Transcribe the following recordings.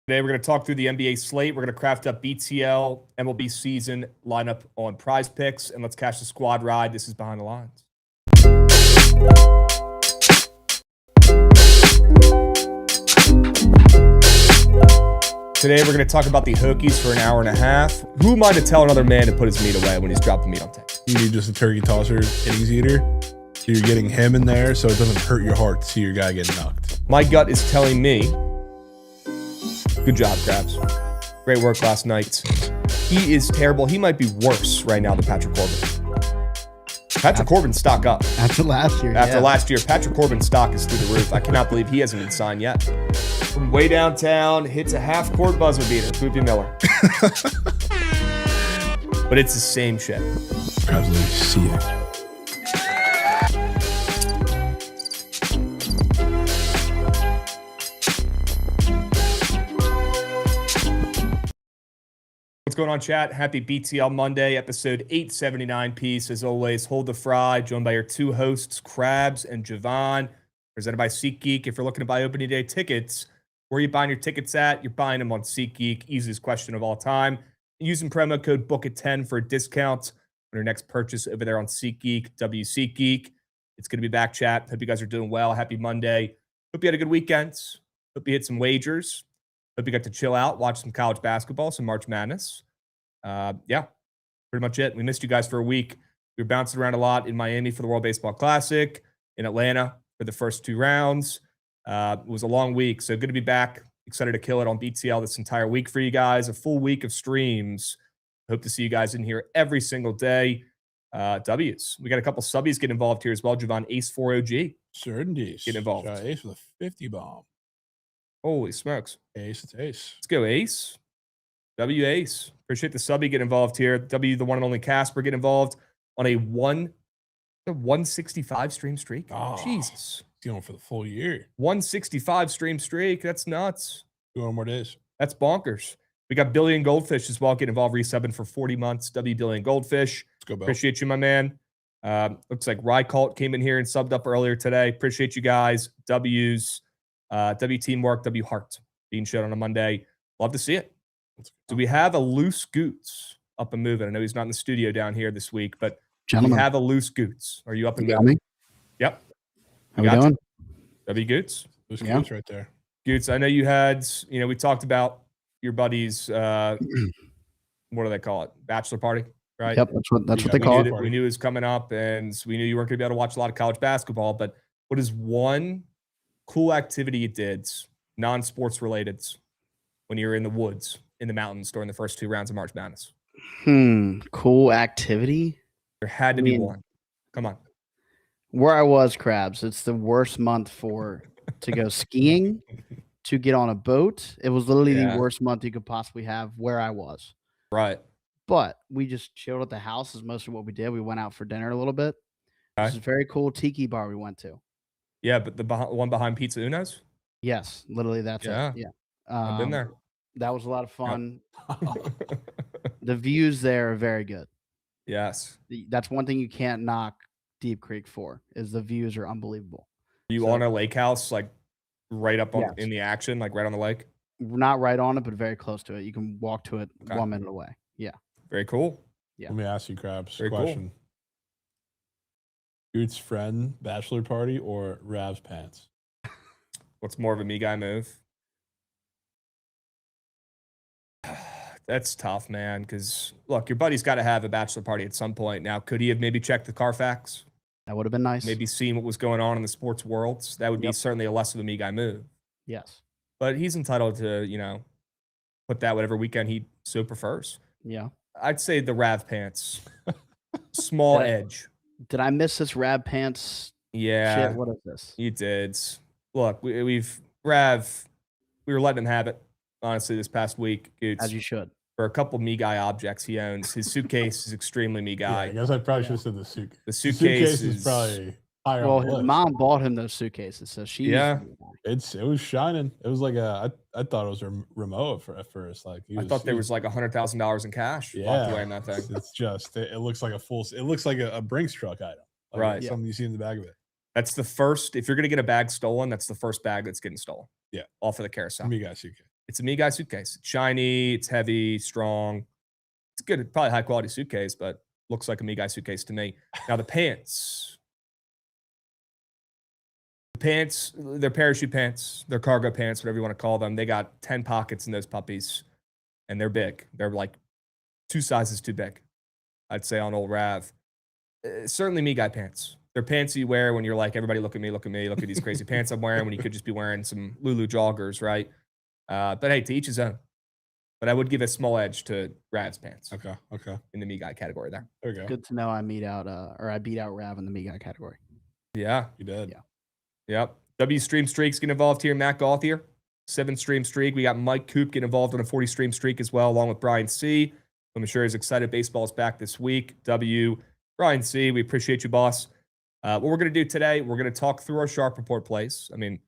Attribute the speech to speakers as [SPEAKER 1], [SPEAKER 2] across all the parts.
[SPEAKER 1] Today, we're going to talk through the NBA slate. We're going to craft up BTL MLB season lineup on Prize Picks, and let's catch the squad ride. This is Behind the Lines. Today, we're going to talk about the Hokies for an hour and a half. Who am I to tell another man to put his meat away when he's dropped the meat on tape?
[SPEAKER 2] You need just a turkey tosser, innings eater. So you're getting him in there so it doesn't hurt your heart to see your guy get knocked.
[SPEAKER 1] My gut is telling me, good job, Krabs. Great work last night. He is terrible. He might be worse right now than Patrick Corbin. Patrick Corbin's stock up.
[SPEAKER 3] After last year.
[SPEAKER 1] After last year, Patrick Corbin's stock is through the roof. I cannot believe he hasn't been signed yet. From way downtown, hits a half-court buzzer beater, Boopy Miller. But it's the same shit.
[SPEAKER 2] Probably see it.
[SPEAKER 1] What's going on, chat? Happy BTL Monday, episode 879 piece. As always, hold the fry, joined by your two hosts, Krabs and Jovan, presented by SeatGeek. If you're looking to buy opening day tickets, where are you buying your tickets at? You're buying them on SeatGeek, easiest question of all time. Using promo code Bookit10 for a discount on your next purchase over there on SeatGeek, SeatGeek. It's going to be back, chat. Hope you guys are doing well. Happy Monday. Hope you had a good weekend. Hope you hit some wagers. Hope you got to chill out, watch some college basketball, some March Madness. Yeah, pretty much it. We missed you guys for a week. We were bouncing around a lot in Miami for the World Baseball Classic, in Atlanta for the first two rounds. It was a long week, so good to be back. Excited to kill it on BTL this entire week for you guys. A full week of streams. Hope to see you guys in here every single day. W's. We got a couple subbies getting involved here as well. Jovan, Ace 4 OG.
[SPEAKER 2] Certainties.
[SPEAKER 1] Get involved.
[SPEAKER 2] Ace with a 50 bomb.
[SPEAKER 1] Holy smokes.
[SPEAKER 2] Ace, it's Ace.
[SPEAKER 1] Let's go, Ace. W Ace. Appreciate the subby get involved here. W, the one and only Casper, get involved on a 165 stream streak.
[SPEAKER 2] Oh,
[SPEAKER 1] Jesus.
[SPEAKER 2] Going for the full year.
[SPEAKER 1] 165 stream streak. That's nuts.
[SPEAKER 2] 2 more days.
[SPEAKER 1] That's bonkers. We got Billion Goldfish as well. Get involved, resubbing for 40 months. W Billion Goldfish.
[SPEAKER 2] Let's go, Bill.
[SPEAKER 1] Appreciate you, my man. Looks like Rycult came in here and subbed up earlier today. Appreciate you guys. W's. W Teamwork, W Heart being showed on a Monday. Love to see it. Do we have a loose Goots up and moving? I know he's not in the studio down here this week, but
[SPEAKER 3] Gentlemen,
[SPEAKER 1] we have a loose Goots. Are you up and
[SPEAKER 3] you got
[SPEAKER 1] moving?
[SPEAKER 3] me?
[SPEAKER 1] Yep.
[SPEAKER 3] How we doing?
[SPEAKER 1] W Goots.
[SPEAKER 2] Those
[SPEAKER 3] Yeah.
[SPEAKER 2] Goots right there.
[SPEAKER 1] Goots, I know you had, we talked about your buddy's, what do they call it? Bachelor party, right?
[SPEAKER 3] Yep, that's what they call it.
[SPEAKER 1] We knew it was coming up, and we knew you weren't going to be able to watch a lot of college basketball, but what is one cool activity you did, non-sports related, when you were in the woods, in the mountains during the first two rounds of March Madness?
[SPEAKER 3] Cool activity?
[SPEAKER 1] There had to be one. Come on.
[SPEAKER 3] Where I was, Krabs, it's the worst month to go skiing, to get on a boat. It was literally the worst month you could possibly have where I was.
[SPEAKER 1] Right.
[SPEAKER 3] But we just chilled at the house is mostly what we did. We went out for dinner a little bit.
[SPEAKER 1] Okay.
[SPEAKER 3] This is a very cool tiki bar we went to.
[SPEAKER 1] Yeah, but the one behind Pizza Uno's?
[SPEAKER 3] Yes, literally that's it. Yeah.
[SPEAKER 1] I've been there.
[SPEAKER 3] That was a lot of fun. The views there are very good.
[SPEAKER 1] Yes.
[SPEAKER 3] That's one thing you can't knock Deep Creek for, is the views are unbelievable.
[SPEAKER 1] You on a lake house, like right up on in the action, like right on the lake?
[SPEAKER 3] Not right on it, but very close to it. You can walk to it 1 minute away. Yeah.
[SPEAKER 1] Very cool.
[SPEAKER 3] Yeah.
[SPEAKER 2] Let me ask you, Krabs,
[SPEAKER 1] Very
[SPEAKER 2] question. Goots' friend, bachelor party, or Rav's pants?
[SPEAKER 1] What's more of a me guy move? That's tough, man, because, look, your buddy's got to have a bachelor party at some point. Now, could he have maybe checked the Carfax?
[SPEAKER 3] That would have been nice.
[SPEAKER 1] Maybe seen what was going on in the sports world. That would be certainly a less of a me guy move.
[SPEAKER 3] Yes.
[SPEAKER 1] But he's entitled to, put that whatever weekend he so prefers.
[SPEAKER 3] Yeah.
[SPEAKER 1] I'd say the Rav pants. Small edge.
[SPEAKER 3] Did I miss this Rav pants?
[SPEAKER 1] Yeah.
[SPEAKER 3] Shit, what is this?
[SPEAKER 1] You did. Look, Rav, we were letting him have it, honestly, this past week.
[SPEAKER 3] As you should.
[SPEAKER 1] For a couple me guy objects he owns. His suitcase is extremely me guy.
[SPEAKER 2] Yeah, I guess I probably should have said the suitcase.
[SPEAKER 1] The suitcase
[SPEAKER 2] is probably higher
[SPEAKER 3] well,
[SPEAKER 2] on the
[SPEAKER 3] his
[SPEAKER 2] list.
[SPEAKER 3] mom bought him those suitcases, so she.
[SPEAKER 1] Yeah.
[SPEAKER 2] It was shining. It was like I thought it was a remote at first. Like
[SPEAKER 1] I thought there was like $100,000 in cash locked away in that thing.
[SPEAKER 2] It's just it looks like it looks like a Brinks truck item. Like
[SPEAKER 1] right.
[SPEAKER 2] Something you see in the back of it.
[SPEAKER 1] That's the first. If you're gonna get a bag stolen, that's the first bag that's getting stolen.
[SPEAKER 2] Yeah.
[SPEAKER 1] All for the carousel.
[SPEAKER 2] Me guy suitcase.
[SPEAKER 1] It's a me guy suitcase. It's shiny, it's heavy, strong. It's good, probably high quality suitcase, but looks like a me guy suitcase to me. Now the pants. They're parachute pants, they're cargo pants, whatever you want to call them. They got 10 pockets in those puppies, and they're big. They're like 2 sizes too big, I'd say, on old Rav. Certainly me guy pants. They're pants you wear when you're like, everybody look at me, look at me, look at these crazy pants I'm wearing, when you could just be wearing some Lulu joggers, right? But hey, to each his own. But I would give a small edge to Rav's pants.
[SPEAKER 2] Okay.
[SPEAKER 1] In the me guy category there.
[SPEAKER 2] There we go.
[SPEAKER 3] Good to know I beat out Rav in the me guy category.
[SPEAKER 1] Yeah.
[SPEAKER 2] You did.
[SPEAKER 3] Yeah.
[SPEAKER 1] Yep. W stream streaks get involved here. Matt Gauthier, 7 stream streak. We got Mike Coop getting involved on a 40 stream streak as well, along with Brian C. I'm sure he's excited. Baseball's back this week. Brian C., we appreciate you, boss. What we're going to do today, we're going to talk through our Sharp Report plays. I mean,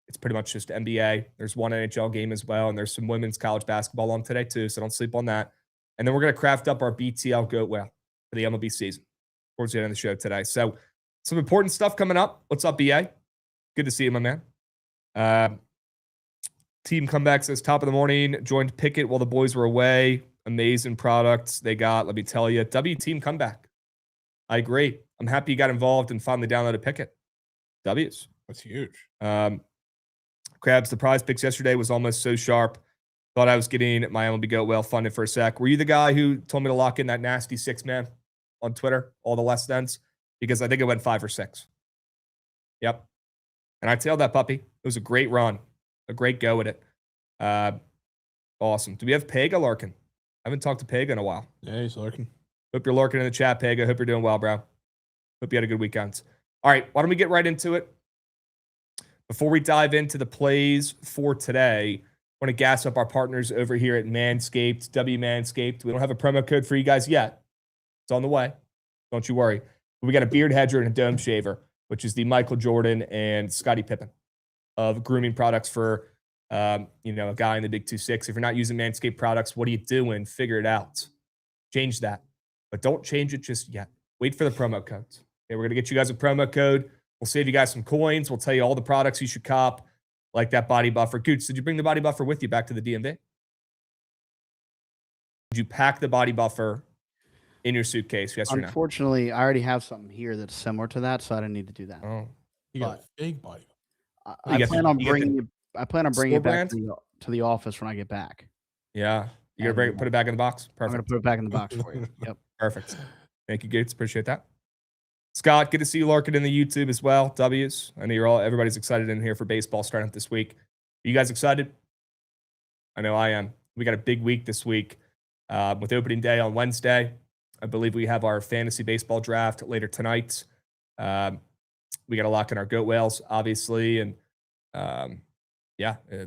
[SPEAKER 1] it's pretty much just NBA. There's one NHL game as well, and there's some women's college basketball on today too, so don't sleep on that. And then we're going to craft up our BTL Goat Whale for the MLB season towards the end of the show today. So some important stuff coming up. What's up, BA? Good to see you, my man. Team Comeback says, top of the morning, joined Pickett while the boys were away. Amazing products they got, let me tell you. W Team Comeback. I agree. I'm happy you got involved and finally downloaded Pickett. W's.
[SPEAKER 2] That's huge.
[SPEAKER 1] Krabs, the prize picks yesterday was almost so sharp. Thought I was getting my MLB Goat well funded for a sec. Were you the guy who told me to lock in that nasty 6-man on Twitter, all the less thans? Because I think it went 5 or 6. Yep. And I tailed that puppy. It was a great run, a great go at it. Awesome. Do we have Pega lurking? I haven't talked to Pega in a while.
[SPEAKER 2] Yeah, he's lurking.
[SPEAKER 1] Hope you're lurking in the chat, Pega. Hope you're doing well, bro. Hope you had a good weekend. All right, why don't we get right into it? Before we dive into the plays for today, I want to gas up our partners over here at Manscaped, Manscaped. We don't have a promo code for you guys yet. It's on the way. Don't you worry. But we got a beard hedger and a dome shaver, which is the Michael Jordan and Scottie Pippen of grooming products for a guy in the Big 2-6. If you're not using Manscaped products, what are you doing? Figure it out. Change that. But don't change it just yet. Wait for the promo codes. Okay, we're going to get you guys a promo code. We'll save you guys some coins. We'll tell you all the products you should cop, like that body buffer. Gooch, did you bring the body buffer with you back to the DMV? Did you pack the body buffer in your suitcase? Yes or no?
[SPEAKER 3] Unfortunately, I already have something here that's similar to that, so I didn't need to do that.
[SPEAKER 1] Oh,
[SPEAKER 2] You got a fake body.
[SPEAKER 3] I plan on bringing it back
[SPEAKER 1] brand?
[SPEAKER 3] to the office when I get back.
[SPEAKER 1] yeah. You're going to put it back in the box?
[SPEAKER 3] I'm
[SPEAKER 1] Perfect.
[SPEAKER 3] going to put it back in the box for you. Yep.
[SPEAKER 1] Perfect. Thank you, Gates. Appreciate that. Scott, good to see you lurking in the YouTube as well. W's. I know everybody's excited in here for baseball starting up this week. Are you guys excited? I know I am. We got a big week this week with opening day on Wednesday. I believe we have our fantasy baseball draft later tonight. We got to lock in our goat whales, obviously. And a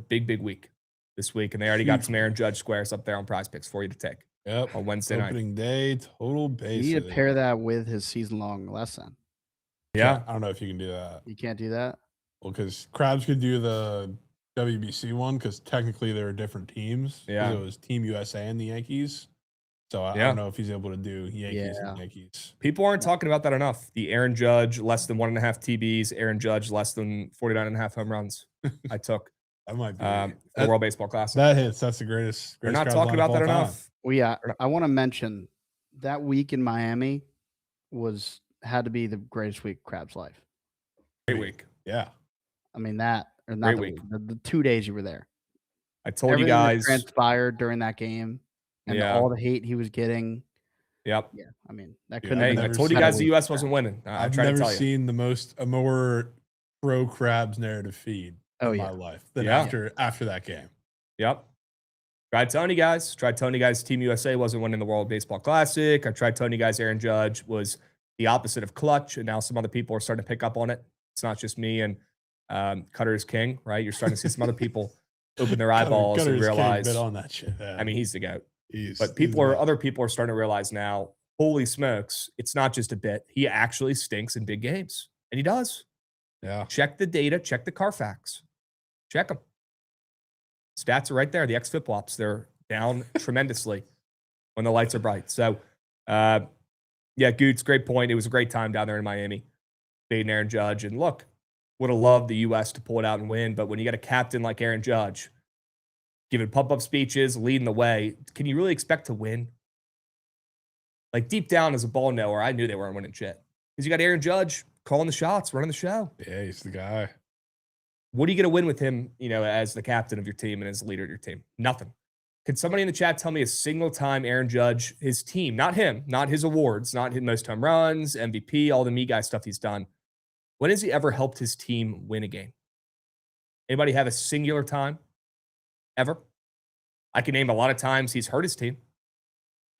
[SPEAKER 1] big week this week. And they already got some Aaron Judge squares up there on Prize Picks for you to take.
[SPEAKER 2] Yep.
[SPEAKER 1] On Wednesday night.
[SPEAKER 2] Opening day, total base.
[SPEAKER 3] You need to pair that with his season-long lesson.
[SPEAKER 1] Yeah.
[SPEAKER 2] I don't know if you can do that.
[SPEAKER 3] You can't do that?
[SPEAKER 2] Well, because Krabs could do the WBC one because technically they were different teams.
[SPEAKER 1] Yeah.
[SPEAKER 2] It was Team USA and the Yankees. So I don't know if he's able to do Yankees and Yankees.
[SPEAKER 1] People aren't talking about that enough. The Aaron Judge, less than 1.5 TBs. Aaron Judge, less than 49.5 home runs. I took
[SPEAKER 2] That might be
[SPEAKER 1] the World Baseball Classic.
[SPEAKER 2] That hits. That's the greatest.
[SPEAKER 1] We're not
[SPEAKER 2] Krabs
[SPEAKER 1] talking
[SPEAKER 2] lineup
[SPEAKER 1] about that
[SPEAKER 2] of all time.
[SPEAKER 1] enough.
[SPEAKER 3] Well, yeah. I want to mention that week in Miami had to be the greatest week of Krabs' life.
[SPEAKER 1] Great week.
[SPEAKER 2] Yeah.
[SPEAKER 3] I mean, not
[SPEAKER 1] Great
[SPEAKER 3] the
[SPEAKER 1] week.
[SPEAKER 3] the 2 days you were there.
[SPEAKER 1] I told
[SPEAKER 3] Everything
[SPEAKER 1] you guys.
[SPEAKER 3] that transpired during that game and all the hate he was getting.
[SPEAKER 1] Yep.
[SPEAKER 3] Yeah. I mean, that couldn't
[SPEAKER 1] Hey,
[SPEAKER 3] have
[SPEAKER 1] I
[SPEAKER 3] been
[SPEAKER 1] told you
[SPEAKER 3] a
[SPEAKER 1] guys the
[SPEAKER 3] week.
[SPEAKER 1] U.S. wasn't winning. I
[SPEAKER 2] I've
[SPEAKER 1] tried to
[SPEAKER 2] never
[SPEAKER 1] tell you.
[SPEAKER 2] seen a more pro Krabs narrative feed in my life than after that game.
[SPEAKER 1] Yep. Tried telling you guys Team USA wasn't winning the World Baseball Classic. I tried telling you guys Aaron Judge was the opposite of clutch, and now some other people are starting to pick up on it. It's not just me and Cutter is king, right? You're starting to see some other people open their eyeballs and realize.
[SPEAKER 2] Bit on that shit. Yeah.
[SPEAKER 1] I mean, he's the goat. But other people are starting to realize now, holy smokes, it's not just a bit. He actually stinks in big games. And he does.
[SPEAKER 2] Yeah.
[SPEAKER 1] Check the data, check the Carfax. Check them. Stats are right there. The XFIP flops, they're down tremendously when the lights are bright. So, Goots, great point. It was a great time down there in Miami. Fading Aaron Judge. And look, would have loved the U.S. to pull it out and win. But when you got a captain like Aaron Judge, giving pump-up speeches, leading the way. Can you really expect to win? Like, deep down as a ball knower, I knew they weren't winning shit. Because you got Aaron Judge calling the shots, running the show.
[SPEAKER 2] Yeah, he's the guy.
[SPEAKER 1] What are you going to win with him, as the captain of your team and as the leader of your team? Nothing. Can somebody in the chat tell me a single time Aaron Judge, his team, not him, not his awards, not his most home runs, MVP, all the me guy stuff he's done, when has he ever helped his team win a game? Anybody have a singular time? Ever? I can name a lot of times he's hurt his team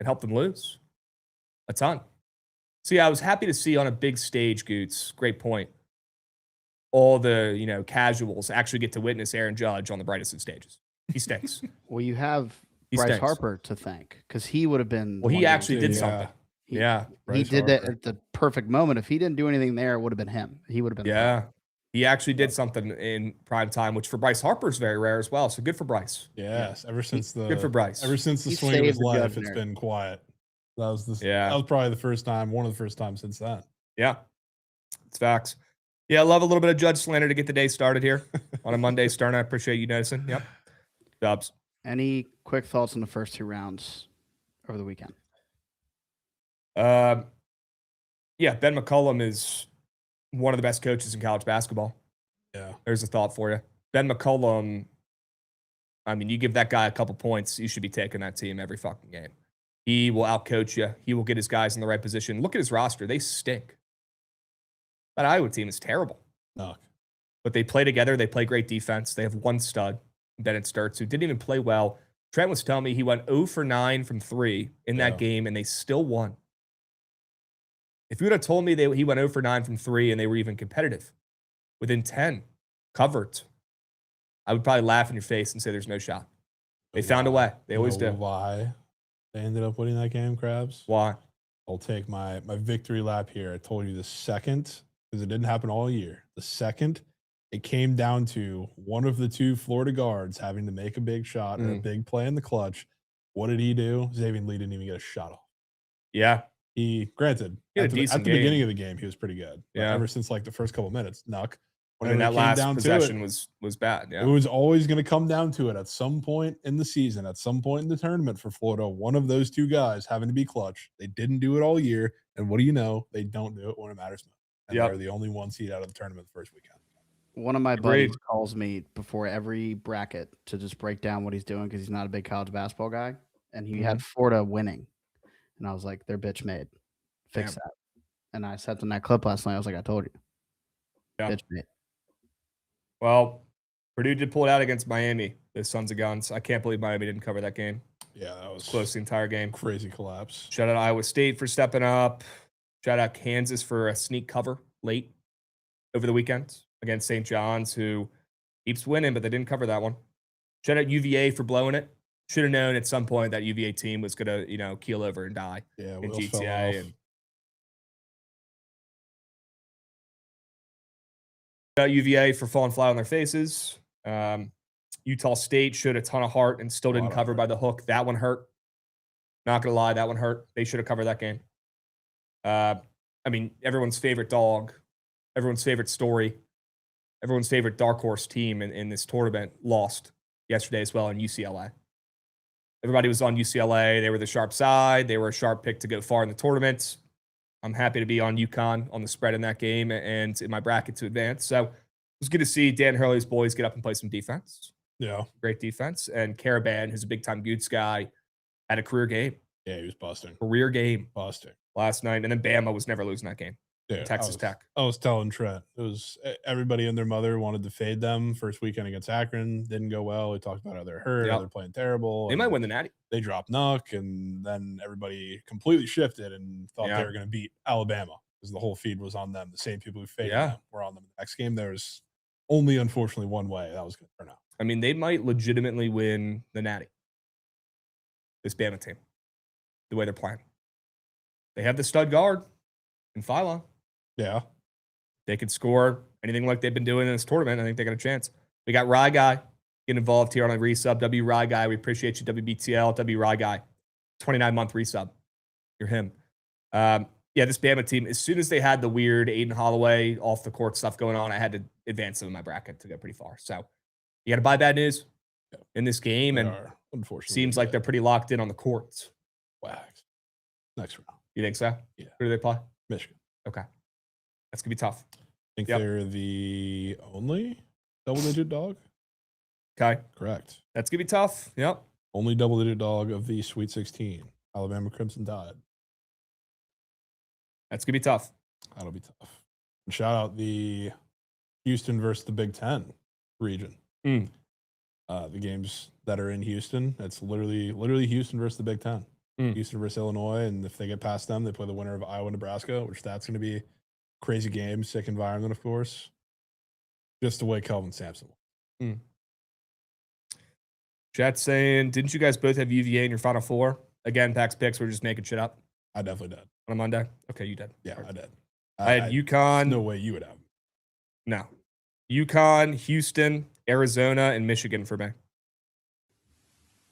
[SPEAKER 1] and helped them lose. A ton. So, yeah, I was happy to see on a big stage, Goots, great point, all the, casuals actually get to witness Aaron Judge on the brightest of stages. He stinks.
[SPEAKER 3] Well, you have
[SPEAKER 1] He
[SPEAKER 3] Bryce
[SPEAKER 1] stinks.
[SPEAKER 3] Harper to thank because he would have been.
[SPEAKER 1] Well, he actually did something.
[SPEAKER 3] He
[SPEAKER 1] Yeah.
[SPEAKER 2] Bryce
[SPEAKER 3] did that
[SPEAKER 2] Harper.
[SPEAKER 3] at the perfect moment. If he didn't do anything there, it would have been him. He would have been.
[SPEAKER 1] Yeah. He actually did something in prime time, which for Bryce Harper is very rare as well. So good for Bryce.
[SPEAKER 2] Yes, ever since the
[SPEAKER 1] Good for Bryce.
[SPEAKER 2] Ever since the
[SPEAKER 3] He
[SPEAKER 2] swing of his
[SPEAKER 3] saved the
[SPEAKER 2] life,
[SPEAKER 3] judgment.
[SPEAKER 2] it's been quiet. That was
[SPEAKER 1] Yeah.
[SPEAKER 2] That was probably the first time, one of the first times since then.
[SPEAKER 1] Yeah. It's facts. Yeah, I love a little bit of Judge slander to get the day started here on a Monday start. I appreciate you noticing. Yep. Dubs.
[SPEAKER 3] Any quick thoughts on the first 2 rounds over the weekend?
[SPEAKER 1] Yeah, Ben McCollum is one of the best coaches in college basketball.
[SPEAKER 2] Yeah.
[SPEAKER 1] There's a thought for you. Ben McCollum, I mean, you give that guy a couple points, you should be taking that team every fucking game. He will outcoach you. He will get his guys in the right position. Look at his roster. They stink. That Iowa team is terrible.
[SPEAKER 2] No.
[SPEAKER 1] But they play together. They play great defense. They have one stud, Bennett Sturts, who didn't even play well. Trent was telling me he went 0 for 9 from 3 in that game, and they still won. If you would have told me he went 0 for 9 from 3 and they were even competitive, within 10, covered, I would probably laugh in your face and say there's no shot. They found a way. They always do.
[SPEAKER 2] Why they ended up winning that game, Krabs?
[SPEAKER 1] Why?
[SPEAKER 2] I'll take my victory lap here. I told you the second, because it didn't happen all year. The second it came down to one of the 2 Florida guards having to make a big shot or a big play in the clutch, what did he do? Xavier Lee didn't even get a shot off.
[SPEAKER 1] Yeah.
[SPEAKER 2] He, granted,
[SPEAKER 1] He had
[SPEAKER 2] at
[SPEAKER 1] a
[SPEAKER 2] the
[SPEAKER 1] decent
[SPEAKER 2] beginning
[SPEAKER 1] game.
[SPEAKER 2] of the game, he was pretty good. But
[SPEAKER 1] Yeah.
[SPEAKER 2] ever since like the first couple minutes, Nuck.
[SPEAKER 1] I mean,
[SPEAKER 2] Whenever
[SPEAKER 1] that
[SPEAKER 2] it came
[SPEAKER 1] last
[SPEAKER 2] down to
[SPEAKER 1] possession
[SPEAKER 2] it,
[SPEAKER 1] was bad.
[SPEAKER 2] it
[SPEAKER 1] Yeah.
[SPEAKER 2] was always going to come down to it at some point in the season, at some point in the tournament for Florida. One of those 2 guys having to be clutch. They didn't do it all year. And what do you know? They don't do it when it matters most. And
[SPEAKER 1] Yep.
[SPEAKER 2] they're the only 1 seed out of the tournament the first weekend.
[SPEAKER 3] One of my
[SPEAKER 1] Agreed.
[SPEAKER 3] buddies calls me before every bracket to just break down what he's doing because he's not a big college basketball guy. And he had Florida winning. And I was like, they're bitch made. Fix
[SPEAKER 1] Damn.
[SPEAKER 3] that. And I sent them that clip last night. I was like, I told you.
[SPEAKER 1] Yeah.
[SPEAKER 3] Bitch made.
[SPEAKER 1] Well, Purdue did pull it out against Miami, the Sons of Guns. I can't believe Miami didn't cover that game.
[SPEAKER 2] Yeah, that was
[SPEAKER 1] Close the entire game.
[SPEAKER 2] crazy collapse.
[SPEAKER 1] Shout out Iowa State for stepping up. Shout out Kansas for a sneak cover late over the weekend against St. John's, who keeps winning, but they didn't cover that one. Shout out UVA for blowing it. Should have known at some point that UVA team was going to, keel over and die
[SPEAKER 2] Yeah,
[SPEAKER 1] in
[SPEAKER 2] wheels fell
[SPEAKER 1] GTA.
[SPEAKER 2] off.
[SPEAKER 1] And shout out UVA for falling flat on their faces. Utah State showed a ton of heart and still didn't cover by the hook. That one hurt. Not going to lie, that one hurt. They should have covered that game. I mean, everyone's favorite dog, everyone's favorite story, everyone's favorite dark horse team in this tournament lost yesterday as well in UCLA. Everybody was on UCLA. They were the sharp side. They were a sharp pick to go far in the tournament. I'm happy to be on UConn on the spread in that game and in my bracket to advance. So it was good to see Dan Hurley's boys get up and play some defense.
[SPEAKER 2] Yeah.
[SPEAKER 1] Great defense. And Caravan, who's a big-time Goots guy, had a career game.
[SPEAKER 2] Yeah, he was busting.
[SPEAKER 1] Career game
[SPEAKER 2] Busting.
[SPEAKER 1] last night. And then Bama was never losing that game.
[SPEAKER 2] Yeah,
[SPEAKER 1] Texas Tech.
[SPEAKER 2] I was telling Trent, it was everybody and their mother wanted to fade them first weekend against Akron. Didn't go well. We talked about how they're hurt, how they're playing terrible.
[SPEAKER 1] They might win the Natty.
[SPEAKER 2] They dropped Nuck, and then everybody completely shifted and thought they were going to beat Alabama because the whole feed was on them. The same people who faded them were on them. The next game, there was only, unfortunately, one way that was going to turn out.
[SPEAKER 1] I mean, they might legitimately win the Natty. This Bama team, the way they're playing. They have the stud guard in Philo.
[SPEAKER 2] Yeah.
[SPEAKER 1] They could score anything like they've been doing in this tournament. I think they got a chance. We got Rye Guy getting involved here on a resub. W Rye Guy, we appreciate you. WBTL, W Rye Guy, 29-month resub. You're him. Yeah, this Bama team, as soon as they had the weird Aiden Holloway off the court stuff going on, I had to advance them in my bracket to go pretty far. So you got to buy bad news. in this game, and
[SPEAKER 2] unfortunately
[SPEAKER 1] seems like they're pretty locked in on the courts.
[SPEAKER 2] Wax. Next round.
[SPEAKER 1] You think so?
[SPEAKER 2] Yeah.
[SPEAKER 1] Who do they play?
[SPEAKER 2] Michigan.
[SPEAKER 1] Okay. That's going to be tough.
[SPEAKER 2] I think they're the only double-digit dog.
[SPEAKER 1] Okay.
[SPEAKER 2] Correct.
[SPEAKER 1] That's going to be tough. Yep.
[SPEAKER 2] Only double-digit dog of the Sweet 16. Alabama Crimson Tide.
[SPEAKER 1] That's going to be tough.
[SPEAKER 2] That'll be tough. And shout out the Houston versus the Big Ten region. The games that are in Houston, it's literally Houston versus the Big Ten. Houston versus Illinois, and if they get past them, they play the winner of Iowa, Nebraska, which that's going to be a crazy game, sick environment, of course. Just the way Kelvin Sampson was.
[SPEAKER 1] Chat's saying, didn't you guys both have UVA in your Final Four? Again, Pack's picks, we're just making shit up.
[SPEAKER 2] I definitely did.
[SPEAKER 1] On a Monday? Okay, you did.
[SPEAKER 2] Yeah, I did.
[SPEAKER 1] I had UConn.
[SPEAKER 2] No way you would have.
[SPEAKER 1] No. UConn, Houston, Arizona, and Michigan for me.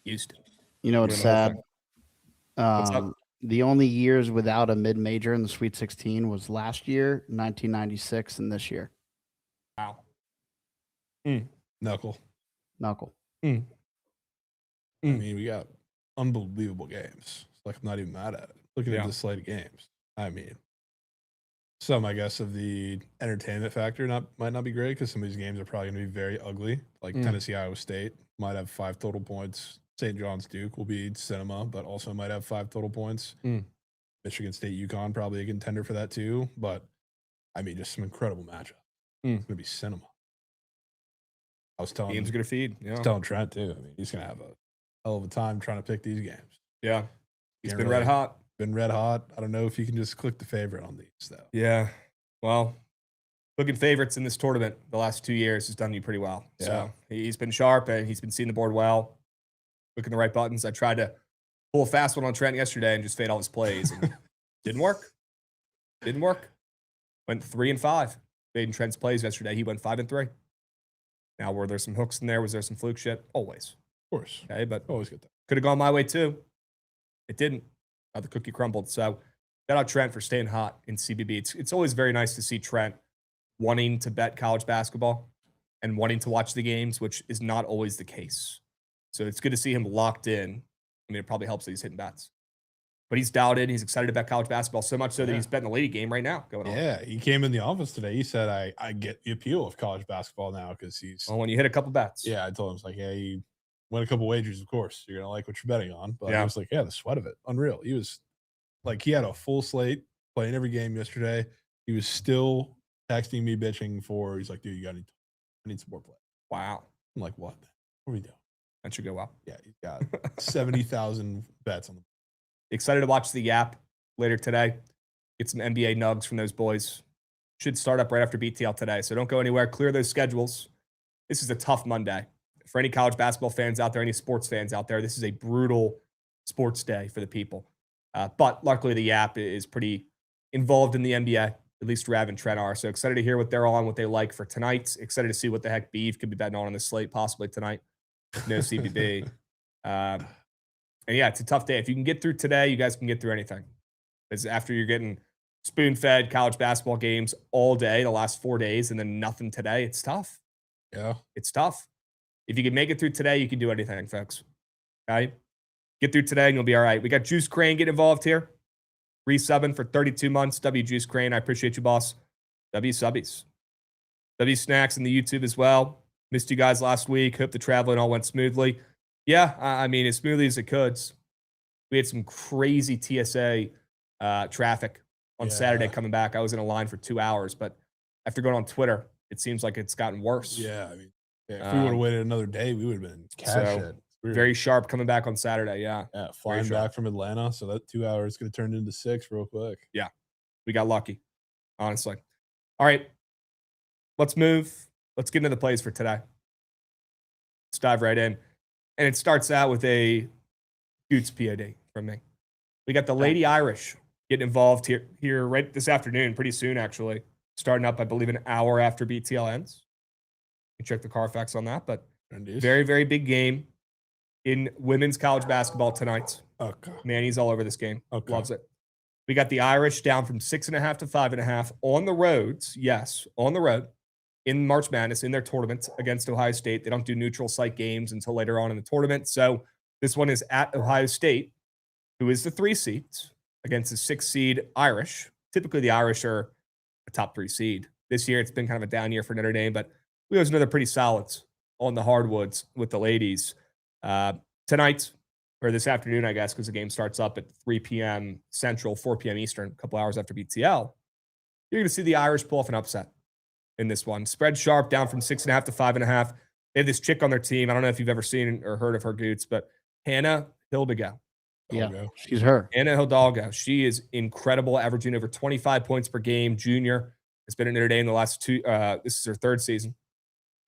[SPEAKER 1] Houston.
[SPEAKER 3] You know what's sad?
[SPEAKER 1] What's up?
[SPEAKER 3] The only years without a mid-major in the Sweet 16 was last year, 1996, and this year.
[SPEAKER 1] Wow.
[SPEAKER 2] Knuckle.
[SPEAKER 3] Mm.
[SPEAKER 2] I mean, we got unbelievable games. It's like I'm not even mad at it. Looking at the slate of games. I mean, some, I guess, of the entertainment factor might not be great because some of these games are probably going to be very ugly. Like Tennessee, Iowa State might have 5 total points. St. John's Duke will be cinema, but also might have 5 total points. Michigan State, UConn, probably a contender for that too. But I mean, just some incredible matchups. It's going to be cinema. I was telling
[SPEAKER 1] games are going to feed.
[SPEAKER 2] I was telling Trent too. I mean, he's going to have a hell of a time trying to pick these games.
[SPEAKER 1] Yeah. He's been red hot.
[SPEAKER 2] Been red hot. I don't know if you can just click the favorite on these, though.
[SPEAKER 1] Yeah. Well, looking favorites in this tournament the last 2 years has done you pretty well.
[SPEAKER 2] Yeah.
[SPEAKER 1] So he's been sharp and he's been seeing the board well, clicking the right buttons. I tried to pull a fast one on Trent yesterday and just fade all his plays. And didn't work. Went 3-5. Fading Trent's plays yesterday. He went 5-3. Now, were there some hooks in there? Was there some fluke shit? Always.
[SPEAKER 2] Of course.
[SPEAKER 1] Okay, but
[SPEAKER 2] always get that.
[SPEAKER 1] Could have gone my way too. It didn't. The cookie crumbled. So shout out Trent for staying hot in CBB. It's always very nice to see Trent wanting to bet college basketball and wanting to watch the games, which is not always the case. So it's good to see him locked in. I mean, it probably helps that he's hitting bets. But he's dialed in. He's excited about college basketball so much so that he's betting the lady game right now going on.
[SPEAKER 2] Yeah, he came in the office today. He said, I get the appeal of college basketball now because he's...
[SPEAKER 1] Well, when you hit a couple bets.
[SPEAKER 2] Yeah, I told him, it's like, yeah, you win a couple wagers, of course. You're going to like what you're betting on. But I was like, yeah, the sweat of it. Unreal. He was like, he had a full slate playing every game yesterday. He was still texting me, bitching for, he's like, dude, I need some more play.
[SPEAKER 1] Wow.
[SPEAKER 2] I'm like, what? What are we doing?
[SPEAKER 1] That should go well.
[SPEAKER 2] Yeah, he's got 70,000 bets on the.
[SPEAKER 1] Excited to watch the Yap later today. Get some NBA nugs from those boys. Should start up right after BTL today. So don't go anywhere. Clear those schedules. This is a tough Monday. For any college basketball fans out there, any sports fans out there, this is a brutal sports day for the people. But luckily, the Yap is pretty involved in the NBA. At least Rav and Trent are. So excited to hear what they're on, what they like for tonight. Excited to see what the heck Biev could be betting on the slate possibly tonight. No CBB. And yeah, it's a tough day. If you can get through today, you guys can get through anything. Because after you're getting spoon-fed college basketball games all day, the last 4 days, and then nothing today, it's tough.
[SPEAKER 2] Yeah.
[SPEAKER 1] It's tough. If you can make it through today, you can do anything, folks. Okay? Get through today and you'll be all right. We got Juice Crane get involved here. Resubbing for 32 months. W Juice Crane. I appreciate you, boss. W Subbies. W Snacks in the YouTube as well. Missed you guys last week. Hope the traveling all went smoothly. Yeah, I mean, as smoothly as it could. We had some crazy TSA traffic on Saturday coming back. I was in a line for 2 hours, but after going on Twitter, it seems like it's gotten worse.
[SPEAKER 2] Yeah, I mean, if we would have waited another day, we would have been cash it.
[SPEAKER 1] Very sharp coming back on Saturday, yeah.
[SPEAKER 2] Yeah, flying back from Atlanta, so that 2 hours could have turned into 6 real quick.
[SPEAKER 1] Yeah, we got lucky, honestly. All right, let's move. Let's get into the plays for today. Let's dive right in. And it starts out with a Goots POD from me. We got the Lady Irish getting involved here right this afternoon, pretty soon, actually. Starting up, I believe, an hour after BTL ends. You check the Carfax on that, but very, very big game in women's college basketball tonight.
[SPEAKER 2] Okay.
[SPEAKER 1] Manny's all over this game.
[SPEAKER 2] Okay.
[SPEAKER 1] Loves it. We got the Irish down from 6.5 to 5.5 on the roads. Yes, on the road in March Madness in their tournament against Ohio State. They don't do neutral site games until later on in the tournament. So this one is at Ohio State, who is the 3 seed against the 6 seed Irish. Typically, the Irish are a top 3 seed. This year, it's been kind of a down year for Notre Dame, but we always know they're pretty solid on the hardwoods with the ladies. Tonight, or this afternoon, I guess, because the game starts up at 3 p.m. Central, 4 p.m. Eastern, a couple hours after BTL, you're going to see the Irish pull off an upset in this one. Spread sharp, down from 6.5 to 5.5. They have this chick on their team. I don't know if you've ever seen or heard of her, Goots, but Hannah Hildego.
[SPEAKER 3] Yeah, she's her.
[SPEAKER 1] Hannah Hidalgo. She is incredible, averaging over 25 points per game. Junior has been at Notre Dame the last 2. This is her 3rd season,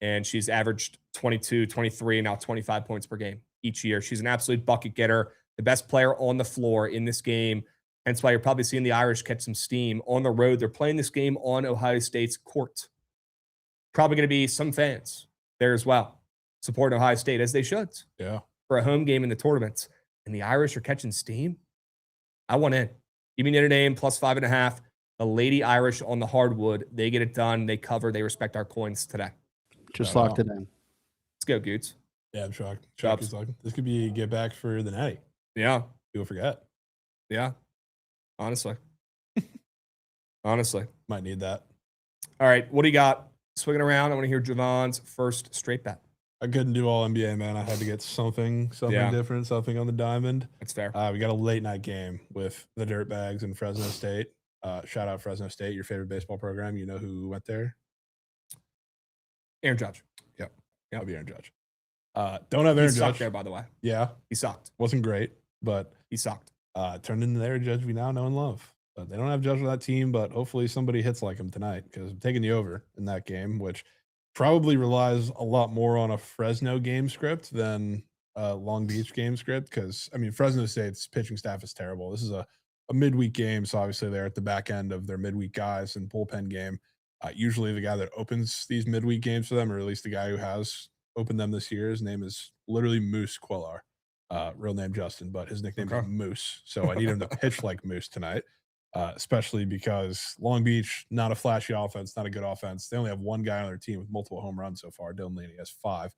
[SPEAKER 1] and she's averaged 22, 23, now 25 points per game each year. She's an absolute bucket getter, the best player on the floor in this game. Hence why you're probably seeing the Irish catch some steam on the road. They're playing this game on Ohio State's court. Probably going to be some fans there as well, supporting Ohio State, as they should.
[SPEAKER 2] Yeah.
[SPEAKER 1] For a home game in the tournament. And the Irish are catching steam. I want in. Give me Notre Dame plus 5.5. The Lady Irish on the hardwood. They get it done. They cover. They respect our coins today.
[SPEAKER 3] Just locked it in.
[SPEAKER 1] Let's go, Goots.
[SPEAKER 2] Yeah, I'm shocked. This could be a get back for the Natty.
[SPEAKER 1] Yeah.
[SPEAKER 2] People forget.
[SPEAKER 1] Yeah. Honestly. Honestly.
[SPEAKER 2] Might need that.
[SPEAKER 1] All right. What do you got? Swinging around. I want to hear Javon's first straight bet.
[SPEAKER 2] I couldn't do all NBA, man. I had to get something different, something on the diamond.
[SPEAKER 1] That's fair.
[SPEAKER 2] We got a late night game with the Dirtbags in Fresno State. Shout out Fresno State, your favorite baseball program. You know who went there?
[SPEAKER 1] Aaron Judge.
[SPEAKER 2] Yep. I'll be Aaron Judge. Don't have Aaron Judge.
[SPEAKER 1] He sucked there, by the way.
[SPEAKER 2] Yeah.
[SPEAKER 1] He sucked.
[SPEAKER 2] Wasn't great, but
[SPEAKER 1] he sucked.
[SPEAKER 2] Turned into the Aaron Judge we now know and love. But they don't have Judge on that team, but hopefully somebody hits like him tonight because I'm taking the over in that game, which probably relies a lot more on a Fresno game script than a Long Beach game script because, I mean, Fresno State's pitching staff is terrible. This is a midweek game, so obviously they're at the back end of their midweek guys and bullpen game. Usually the guy that opens these midweek games for them, or at least the guy who has opened them this year, his name is literally Moose Quellar. Real name Justin, but his nickname is Moose. So I need him to pitch like Moose tonight, especially because Long Beach, not a flashy offense, not a good offense. They only have one guy on their team with multiple home runs so far. Dylan Laney has 5.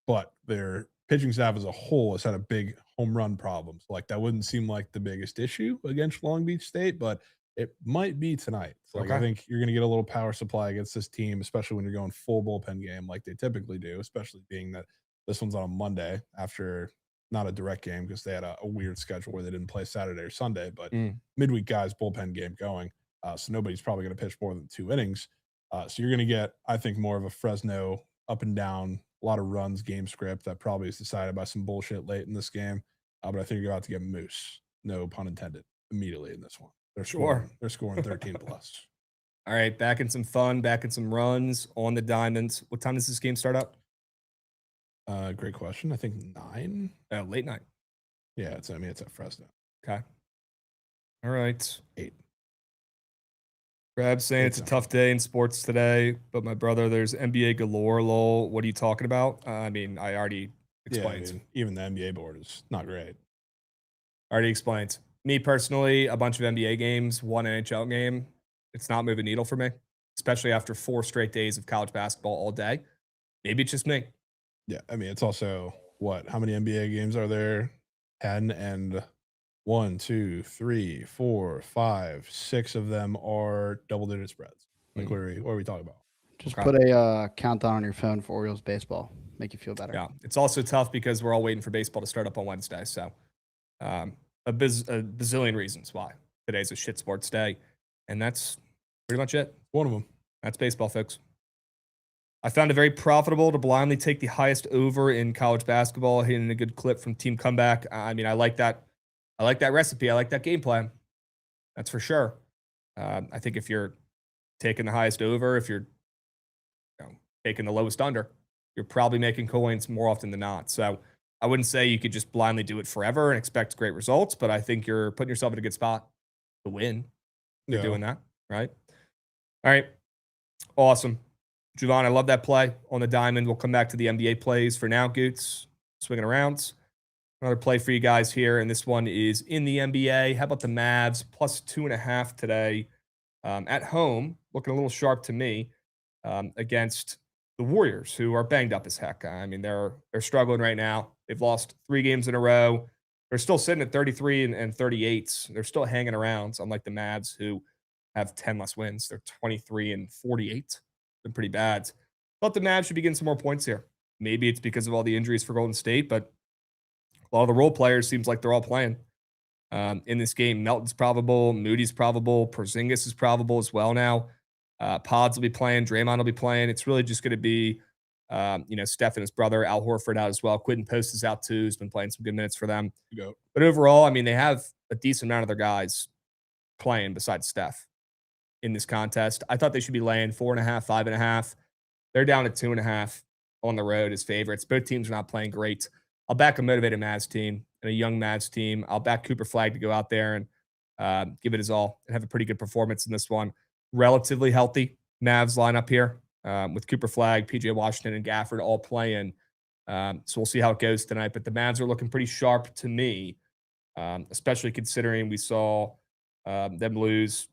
[SPEAKER 2] But their pitching staff as a whole has had a big home run problem. So, like, that wouldn't seem like the biggest issue against Long Beach State, but it might be tonight. So, like, I think you're going to get a little power supply against this team, especially when you're going full bullpen game like they typically do, especially being that this one's on a Monday after not a direct game because they had a weird schedule where they didn't play Saturday or Sunday, but midweek guys, bullpen game going. So nobody's probably going to pitch more than 2 innings. So you're going to get, I think, more of a Fresno up and down, a lot of runs game script that probably is decided by some bullshit late in this game. But I think you're about to get Moose, no pun intended, immediately in this one. They're scoring 13 plus.
[SPEAKER 1] All right, back in some fun, back in some runs on the diamonds. What time does this game start up?
[SPEAKER 2] Great question. I think 9.
[SPEAKER 1] Late night.
[SPEAKER 2] Yeah, it's at Fresno.
[SPEAKER 1] Okay. All right.
[SPEAKER 2] 8.
[SPEAKER 1] Krabs saying it's a tough day in sports today, but my brother, there's NBA galore, lol. What are you talking about? I mean, I already explained.
[SPEAKER 2] Yeah, I mean, even the NBA board is not great.
[SPEAKER 1] Already explained. Me personally, a bunch of NBA games, 1 NHL game. It's not moving needle for me, especially after 4 straight days of college basketball all day. Maybe it's just me.
[SPEAKER 2] Yeah, I mean, it's also how many NBA games are there? 10, and 1, 2, 3, 4, 5, 6 of them are double-digit spreads. Like, what are we talking about?
[SPEAKER 3] Just put a countdown on your phone for Orioles baseball. Make you feel better.
[SPEAKER 1] Yeah, it's also tough because we're all waiting for baseball to start up on Wednesday. So, a bazillion reasons why today's a shit sports day, and that's pretty much it.
[SPEAKER 2] One of them.
[SPEAKER 1] That's baseball, folks. I found it very profitable to blindly take the highest over in college basketball, hitting a good clip from Team Comeback. I mean, I like that. I like that recipe. I like that game plan. That's for sure. I think if you're taking the highest over, if you're taking the lowest under, you're probably making coins more often than not. So I wouldn't say you could just blindly do it forever and expect great results, but I think you're putting yourself in a good spot to win. You're doing that, right? All right. Awesome. Jovan, I love that play on the diamond. We'll come back to the NBA plays for now, Goots. Swinging around. Another play for you guys here, and this one is in the NBA. How about the Mavs plus 2.5 today at home? Looking a little sharp to me. against the Warriors, who are banged up as heck. I mean, they're struggling right now. They've lost 3 games in a row. They're still sitting at 33 and 38. They're still hanging around, unlike the Mavs, who have 10 less wins. They're 23 and 48. Been pretty bad. Thought the Mavs should be getting some more points here. Maybe it's because of all the injuries for Golden State, but a lot of the role players seems like they're all playing in this game. Melton's probable, Moody's probable, Porzingis is probable as well now. Pods will be playing, Draymond will be playing. It's really just going to be, Steph and his brother, Al Horford out as well. Quentin Post is out too. He's been playing some good minutes for them. But overall, I mean, they have a decent amount of their guys playing besides Steph in this contest. I thought they should be laying 4.5, 5.5. They're down at 2.5 on the road as favorites. Both teams are not playing great. I'll back a motivated Mavs team and a young Mavs team. I'll back Cooper Flagg to go out there and give it his all and have a pretty good performance in this one. Relatively healthy Mavs lineup here with Cooper Flagg, PJ Washington, and Gafford all playing. So we'll see how it goes tonight. But the Mavs are looking pretty sharp to me, especially considering we saw them lose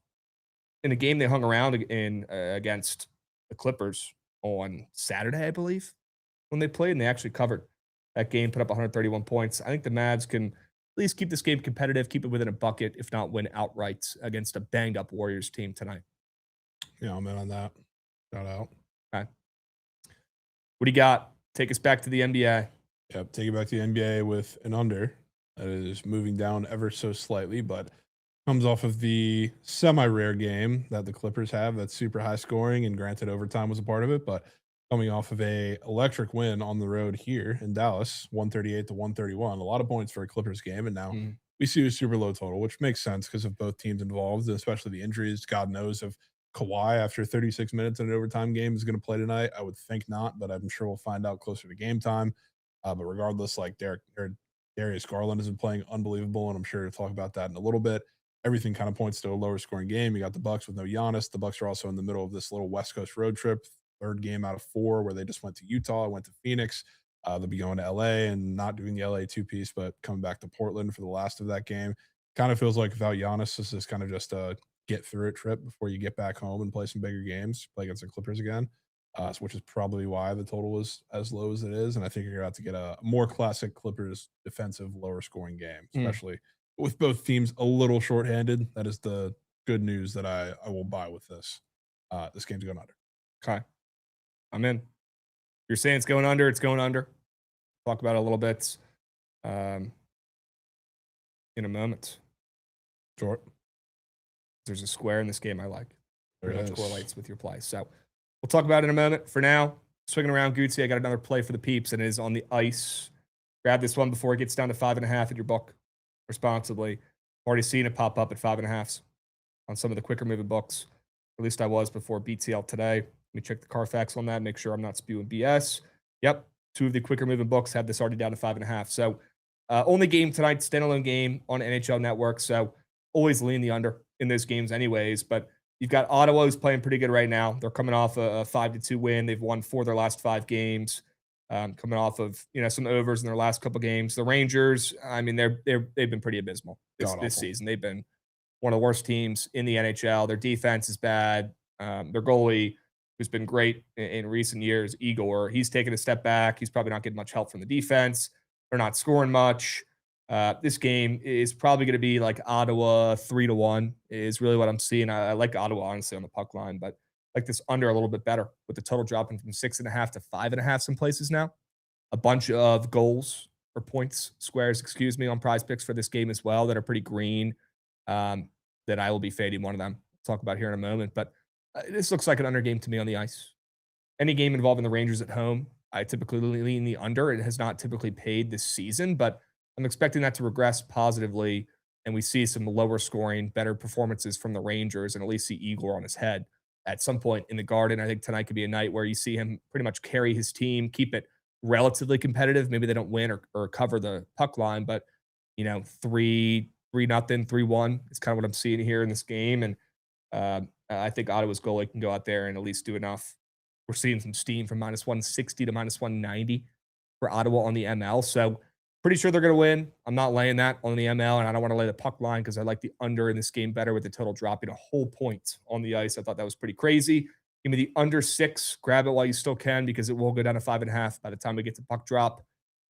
[SPEAKER 1] in a game they hung around in against the Clippers on Saturday, I believe, when they played, and they actually covered that game, put up 131 points. I think the Mavs can at least keep this game competitive, keep it within a bucket, if not win outright against a banged-up Warriors team tonight.
[SPEAKER 2] Yeah, I'm in on that. Shout out.
[SPEAKER 1] Okay. What do you got? Take us back to the NBA.
[SPEAKER 2] Yep, take it back to the NBA with an under that is moving down ever so slightly, but comes off of the semi-rare game that the Clippers have that's super high scoring, and granted overtime was a part of it, but coming off of a electric win on the road here in Dallas, 138-131, a lot of points for a Clippers game, and now we see a super low total, which makes sense because of both teams involved, especially the injuries. God knows if Kawhi, after 36 minutes in an overtime game, is going to play tonight. I would think not, but I'm sure we'll find out closer to game time. But regardless, like Darius Garland has been playing unbelievable, and I'm sure we'll talk about that in a little bit. Everything kind of points to a lower scoring game. You got the Bucks with no Giannis. The Bucks are also in the middle of this little West Coast road trip, 3rd game out of 4, where they just went to Utah, went to Phoenix. They'll be going to LA and not doing the LA 2-piece, but coming back to Portland for the last of that game. Kind of feels like without Giannis, this is kind of just a get through it trip before you get back home and play some bigger games, play against the Clippers again, which is probably why the total is as low as it is. And I think you're about to get a more classic Clippers defensive, lower scoring game, especially with both teams a little shorthanded. That is the good news that I will buy with this. This game's going under.
[SPEAKER 1] Okay. I'm in. You're saying it's going under, it's going under. Talk about it a little bit in a moment.
[SPEAKER 2] Short.
[SPEAKER 1] There's a square in this game I like.
[SPEAKER 2] Very
[SPEAKER 1] much correlates with your play. So we'll talk about it in a moment. For now, swinging around Gucci, I got another play for the peeps, and it is on the ice. Grab this one before it gets down to 5.5 in your book responsibly. Already seen it pop up at 5.5s on some of the quicker moving books. At least I was before BTL today. Let me check the Carfax on that, make sure I'm not spewing BS. Yep, 2 of the quicker moving books have this already down to 5.5. So only game tonight, standalone game on NHL Network. So always lean the under in those games anyways. But you've got Ottawa, who's playing pretty good right now. They're coming off a 5-2 win. They've won 4 of their last 5 games, coming off of some overs in their last couple games. The Rangers, I mean, they've been pretty abysmal this season. They've been one of the worst teams in the NHL. Their defense is bad. Their goalie, who's been great in recent years, Igor, he's taken a step back. He's probably not getting much help from the defense. They're not scoring much. This game is probably going to be like Ottawa 3-1 is really what I'm seeing. I like Ottawa, honestly, on the puck line, but I like this under a little bit better with the total dropping from 6.5 to 5.5 some places now. A bunch of goals or points, squares, on Prize Picks for this game as well that are pretty green that I will be fading one of them. Talk about here in a moment, but this looks like an under game to me on the ice. Any game involving the Rangers at home, I typically lean the under. It has not typically paid this season, but I'm expecting that to regress positively, and we see some lower scoring, better performances from the Rangers, and at least see Igor on his head at some point in the Garden. I think tonight could be a night where you see him pretty much carry his team, keep it relatively competitive. Maybe they don't win or cover the puck line, but 3-0, 3-1 is kind of what I'm seeing here in this game. And I think Ottawa's goalie can go out there and at least do enough. We're seeing some steam from -160 to -190 for Ottawa on the ML. So pretty sure they're going to win. I'm not laying that on the ML, and I don't want to lay the puck line because I like the under in this game better with the total dropping a whole point on the ice. I thought that was pretty crazy. Give me the under 6. Grab it while you still can because it will go down to 5.5 by the time we get to puck drop.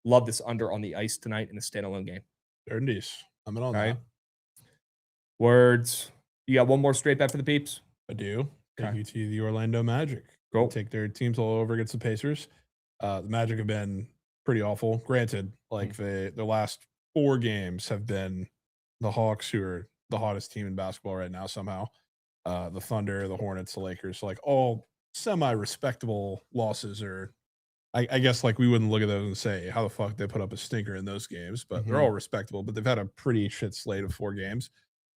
[SPEAKER 1] Love this under on the ice tonight in a standalone game.
[SPEAKER 2] They're nice. I'm in on
[SPEAKER 1] Right.
[SPEAKER 2] that.
[SPEAKER 1] Words. You got one more straight bet for the peeps?
[SPEAKER 2] I do.
[SPEAKER 1] Okay.
[SPEAKER 2] Take you to the Orlando Magic.
[SPEAKER 1] Go.
[SPEAKER 2] Take their teams all over against the Pacers. The Magic have been pretty awful. Granted, like their last 4 games have been the Hawks, who are the hottest team in basketball right now somehow. The Thunder, the Hornets, the Lakers, like all semi-respectable losses. Or I guess like we wouldn't look at those and say how the fuck they put up a stinker in those games, but they're all respectable. But they've had a pretty shit slate of 4 games.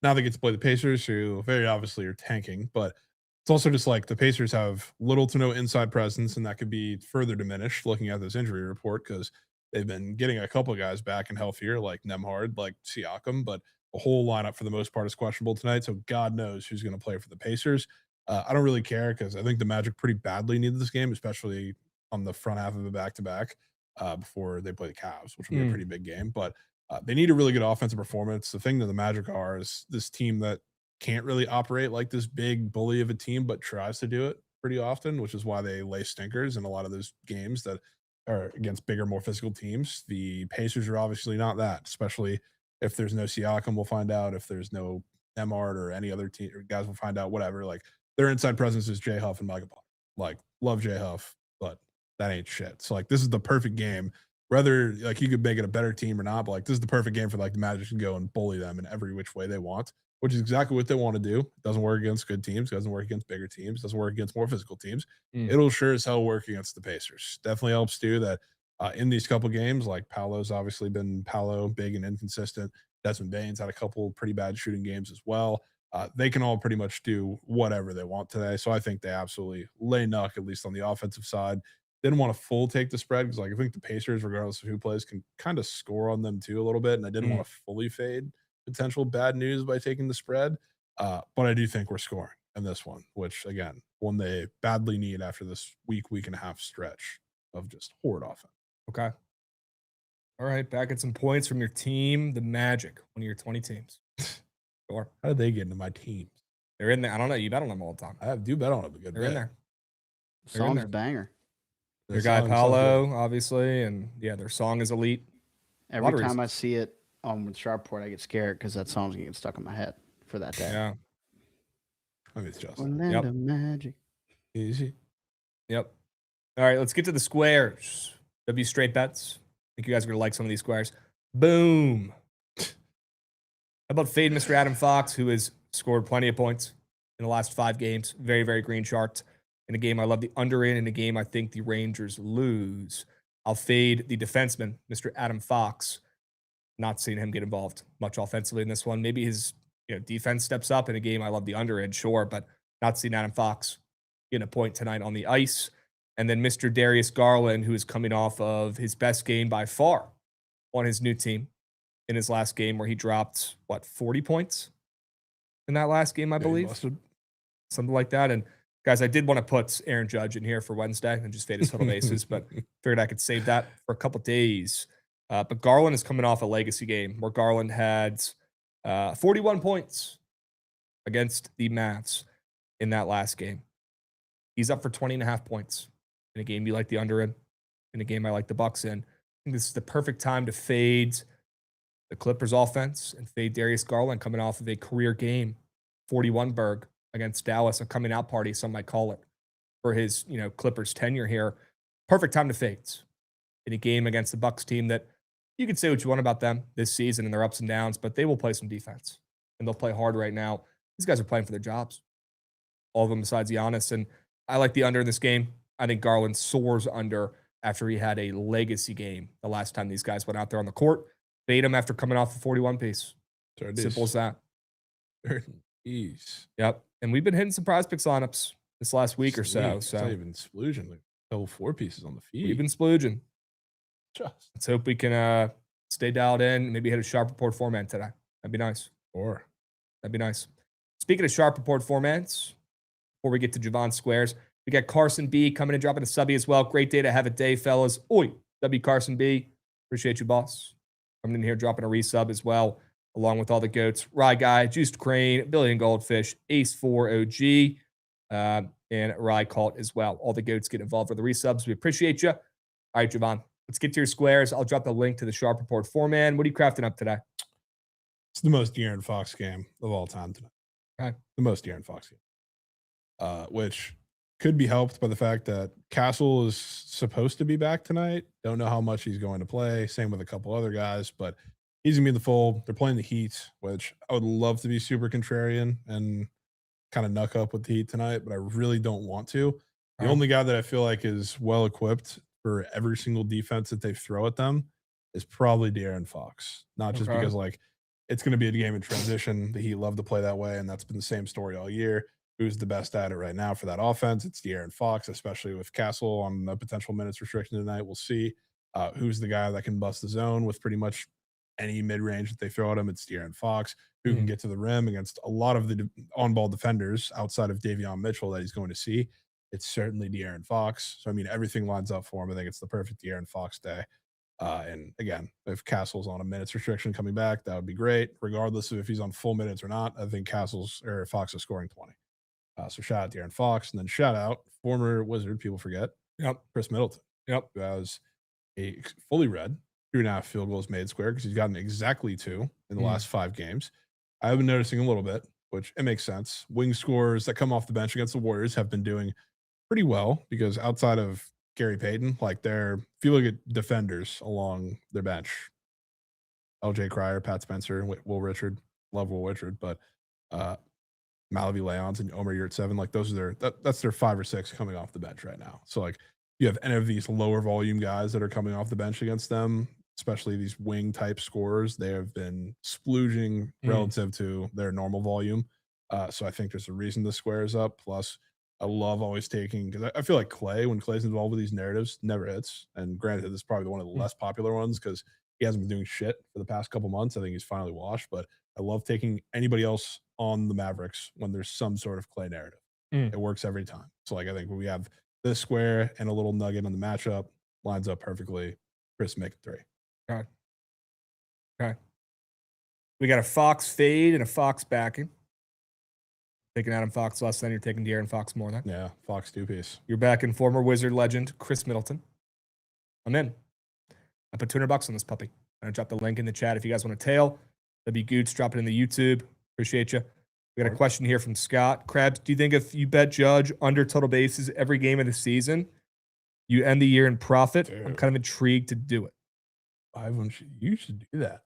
[SPEAKER 2] Now they get to play the Pacers, who very obviously are tanking, but it's also just like the Pacers have little to no inside presence, and that could be further diminished looking at this injury report because they've been getting a couple of guys back and healthier, like Nemhard, like Siakam, but the whole lineup for the most part is questionable tonight. So God knows who's going to play for the Pacers. I don't really care because I think the Magic pretty badly needed this game, especially on the front half of a back-to-back before they play the Cavs, which will be a pretty big game. But they need a really good offensive performance. The thing that the Magic are is this team that can't really operate like this big bully of a team, but tries to do it pretty often, which is why they lay stinkers in a lot of those games that are against bigger, more physical teams. The Pacers are obviously not that, especially if there's no Siakam, we'll find out. If there's no Nemhard or any other team, or guys will find out, whatever. Like their inside presence is J Huff and Micah Potter. Like love J Huff, but that ain't shit. So like this is the perfect game. Whether like you could make it a better team or not, but like this is the perfect game for like the Magic to go and bully them in every which way they want, which is exactly what they want to do. It doesn't work against good teams, doesn't work against bigger teams, doesn't work against more physical teams. It'll sure as hell work against the Pacers. Definitely helps too that in these couple games, like Paolo's obviously been big and inconsistent. Desmond Bane's had a couple pretty bad shooting games as well. They can all pretty much do whatever they want today. So I think they absolutely lay knuck, at least on the offensive side. Didn't want to full take the spread because like I think the Pacers, regardless of who plays, can kind of score on them too a little bit. And I didn't want to fully fade potential bad news by taking the spread. But I do think we're scoring in this one, which again, one they badly need after this week and a half stretch of just horrid offense.
[SPEAKER 1] Okay. All right. Back at some points from your team, the Magic, one of your 20 teams. Sure.
[SPEAKER 2] How did they get into my teams?
[SPEAKER 1] They're in there. I don't know. You bet on them all the time.
[SPEAKER 2] I do bet on them a good
[SPEAKER 1] They're in there.
[SPEAKER 3] Song's a banger.
[SPEAKER 1] Their guy Paolo, obviously, and yeah, their song is elite.
[SPEAKER 3] Every time I see it on the Sharpport, I get scared because that song's getting stuck in my head for that day.
[SPEAKER 1] Yeah.
[SPEAKER 2] I mean, it's just
[SPEAKER 3] Orlando Magic.
[SPEAKER 2] Easy.
[SPEAKER 1] Yep. All right, let's get to the squares. W straight bets. I think you guys are gonna like some of these squares. Boom. How about fade Mr. Adam Fox, who has scored plenty of points in the last 5 games. Very, very green chart. In a game I love the under in a game I think the Rangers lose. I'll fade the defenseman, Mr. Adam Fox. Not seeing him get involved much offensively in this one. Maybe his defense steps up in a game I love the under in, sure, but not seeing Adam Fox getting a point tonight on the ice. And then Mr. Darius Garland, who is coming off of his best game by far on his new team in his last game, where he dropped, 40 points in that last game, I believe? Something like that. And guys, I did want to put Aaron Judge in here for Wednesday and just fade his total bases, but figured I could save that for a couple days. But Garland is coming off a legacy game where Garland had 41 points against the Mavs in that last game. He's up for 20.5 points in a game you like the under in a game I like the Bucks in. I think this is the perfect time to fade the Clippers offense and fade Darius Garland coming off of a career game, 41 Berg against Dallas, a coming out party, some might call it, for his, Clippers tenure here. Perfect time to fades in a game against the Bucks team that you can say what you want about them this season and their ups and downs, but they will play some defense and they'll play hard right now. These guys are playing for their jobs, all of them besides Giannis. And I like the under in this game. I think Garland soars under after he had a legacy game the last time these guys went out there on the court. Fade him after coming off a 41 piece. Simple as that. Yep. And we've been hitting some prize picks lineups this last week or so.
[SPEAKER 2] It's not even splooging. Like double 4 pieces on the feed.
[SPEAKER 1] We've been splooging. Let's hope we can stay dialed in. Maybe hit a sharp report format today. That'd be nice. That'd be nice. Speaking of sharp report formats, before we get to Jovan Squares, we got Carson B coming and dropping a subby as well. Great day to have a day, fellas. Oi, W Carson B. Appreciate you, boss. Coming in here, dropping a resub as well, along with all the goats. Rye Guy, Juiced Crane, Billion Goldfish, Ace 4 OG. and Rye Cult as well. All the goats get involved with the resubs. We appreciate you. All right, Jovan, let's get to your squares. I'll drop the link to the Sharp Report 4-man. What are you crafting up today?
[SPEAKER 2] It's the most De'Aaron Fox game of all time tonight.
[SPEAKER 1] Okay.
[SPEAKER 2] The most De'Aaron Fox game. Which could be helped by the fact that Castle is supposed to be back tonight. Don't know how much he's going to play. Same with a couple other guys, but he's going to be in the fold. They're playing the Heat, which I would love to be super contrarian and kind of knuck up with the Heat tonight, but I really don't want to. The only guy that I feel like is well equipped for every single defense that they throw at them is probably De'Aaron Fox. Not just because like it's going to be a game in transition. The Heat love to play that way, and that's been the same story all year. Who's the best at it right now for that offense? It's De'Aaron Fox, especially with Castle on a potential minutes restriction tonight. We'll see who's the guy that can bust the zone with pretty much any mid-range that they throw at him. It's De'Aaron Fox, who can get to the rim against a lot of the on-ball defenders outside of Davion Mitchell that he's going to see. It's certainly De'Aaron Fox. So, I mean, everything lines up for him. I think it's the perfect De'Aaron Fox day. And again, if Castle's on a minutes restriction coming back, that would be great. Regardless of if he's on full minutes or not, I think Fox is scoring 20. So shout out De'Aaron Fox, and then shout out former Wizard, people forget, Chris Middleton, who has a fully read 3.5 field goals made square because he's gotten exactly 2 in the last 5 games. I've been noticing a little bit, which it makes sense. Wing scorers that come off the bench against the Warriors have been doing pretty well because outside of Gary Payton, like if you look at defenders along their bench, LJ Cryer, Pat Spencer, Will Richard, love Will Richard, but Malavi Leons and Omer Yurtseven, like those are that's their 5 or 6 coming off the bench right now. So like you have any of these lower volume guys that are coming off the bench against them, especially these wing type scorers, they have been splooging relative to their normal volume. So I think there's a reason the square is up. Plus, I love always taking, because I feel like when Clay's involved with these narratives, never hits. And granted, this is probably one of the less popular ones because he hasn't been doing shit for the past couple months. I think he's finally washed, but I love taking anybody else on the Mavericks when there's some sort of Clay narrative. It works every time. So like I think when we have this square and a little nugget on the matchup, lines up perfectly. Chris make it 3.
[SPEAKER 1] Okay. We got a Fox fade and a Fox backing. Taking Adam Fox less than you're taking De'Aaron Fox more than.
[SPEAKER 2] Yeah, Fox 2-piece.
[SPEAKER 1] You're backing former Wizard legend Chris Middleton. I'm in. I put $200 on this puppy. I'm gonna drop the link in the chat if you guys want to tail. That'd be Gooch. Drop it in the YouTube. Appreciate you. We got a question here from Scott. Krabs, do you think if you bet Judge under total bases every game of the season, you end the year in profit?
[SPEAKER 2] Dude.
[SPEAKER 1] I'm kind of intrigued to do it.
[SPEAKER 2] You should do that.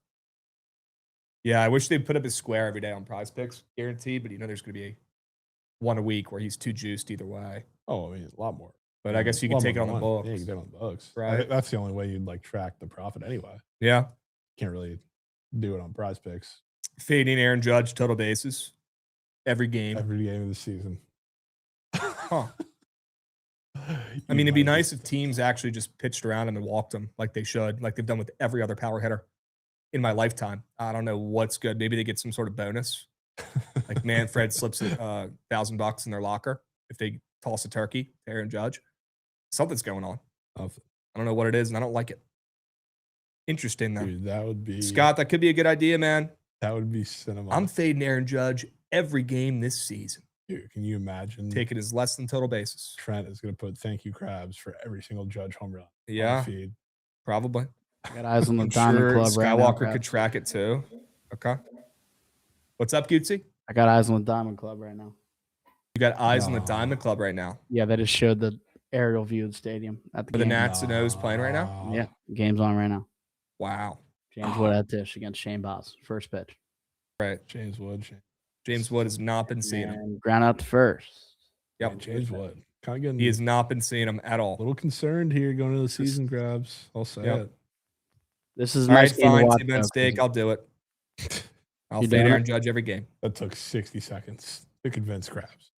[SPEAKER 1] Yeah, I wish they'd put up his square every day on Prize Picks, guaranteed. But there's going to be one a week where he's too juiced either way.
[SPEAKER 2] Oh, I mean, a lot more.
[SPEAKER 1] But I guess you can take it on the books.
[SPEAKER 2] Yeah, you can get it on the books.
[SPEAKER 1] Right.
[SPEAKER 2] That's the only way you'd like track the profit anyway.
[SPEAKER 1] Yeah.
[SPEAKER 2] Can't really do it on Prize Picks.
[SPEAKER 1] Fading Aaron Judge total bases every game.
[SPEAKER 2] Every game of the season.
[SPEAKER 1] Huh. I mean, it'd be nice if teams actually just pitched around him and walked him like they should, like they've done with every other power hitter in my lifetime. I don't know what's good. Maybe they get some sort of bonus. Like Manfred slips $1,000 in their locker if they toss a turkey to Aaron Judge. Something's going on. I don't know what it is, and I don't like it. Interesting, though.
[SPEAKER 2] Dude, that would be...
[SPEAKER 1] Scott, that could be a good idea, man.
[SPEAKER 2] That would be cinema.
[SPEAKER 1] I'm fading Aaron Judge every game this season.
[SPEAKER 2] Dude, can you imagine?
[SPEAKER 1] Take it as less than total basis.
[SPEAKER 2] Trent is going to put thank you Krabs for every single Judge home run.
[SPEAKER 1] Yeah,
[SPEAKER 2] feed.
[SPEAKER 1] Probably.
[SPEAKER 3] I got eyes on the
[SPEAKER 1] I'm
[SPEAKER 3] Diamond
[SPEAKER 1] sure
[SPEAKER 3] Club right now.
[SPEAKER 1] Skywalker could track it too. Okay. What's up, Gutsy?
[SPEAKER 3] I got eyes on the Diamond Club right now.
[SPEAKER 1] You got eyes on the Diamond Club right now.
[SPEAKER 3] Yeah, they just showed the aerial view of the stadium at the
[SPEAKER 1] Are the
[SPEAKER 3] game.
[SPEAKER 1] Nats and O's playing right now?
[SPEAKER 3] Yeah, game's on right now.
[SPEAKER 1] Wow.
[SPEAKER 3] James Wood at Tish against Shane Boss. First pitch.
[SPEAKER 1] Right.
[SPEAKER 2] James Wood
[SPEAKER 1] has not been seeing him.
[SPEAKER 3] And ground out to first.
[SPEAKER 1] Yep.
[SPEAKER 2] Man, James Wood. Kind of getting
[SPEAKER 1] He has not been seeing him at all.
[SPEAKER 2] a little concerned here going into the season, Krabs. I'll say it.
[SPEAKER 3] This is
[SPEAKER 1] All right,
[SPEAKER 3] nice game to
[SPEAKER 1] fine.
[SPEAKER 3] watch,
[SPEAKER 1] T-Ben
[SPEAKER 3] though,
[SPEAKER 1] steak.
[SPEAKER 3] 'cause
[SPEAKER 1] I'll do it. I'll
[SPEAKER 3] You
[SPEAKER 1] fade
[SPEAKER 3] doing
[SPEAKER 1] Aaron
[SPEAKER 3] it?
[SPEAKER 1] Judge every game.
[SPEAKER 2] That took 60 seconds to convince Krabs.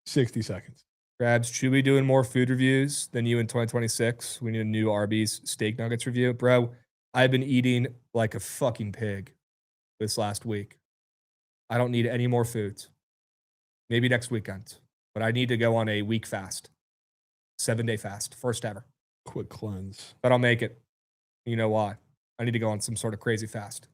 [SPEAKER 2] 60 seconds.
[SPEAKER 1] Krabs, should we doing more food reviews than you in 2026? We need a new Arby's steak nuggets review. Bro, I've been eating like a fucking pig this last week. I don't need any more foods. Maybe next weekend. But I need to go on a week fast. 7-day fast. First ever.
[SPEAKER 2] Quick cleanse.
[SPEAKER 1] But I'll make it. You know why? I need to go on some sort of crazy fast.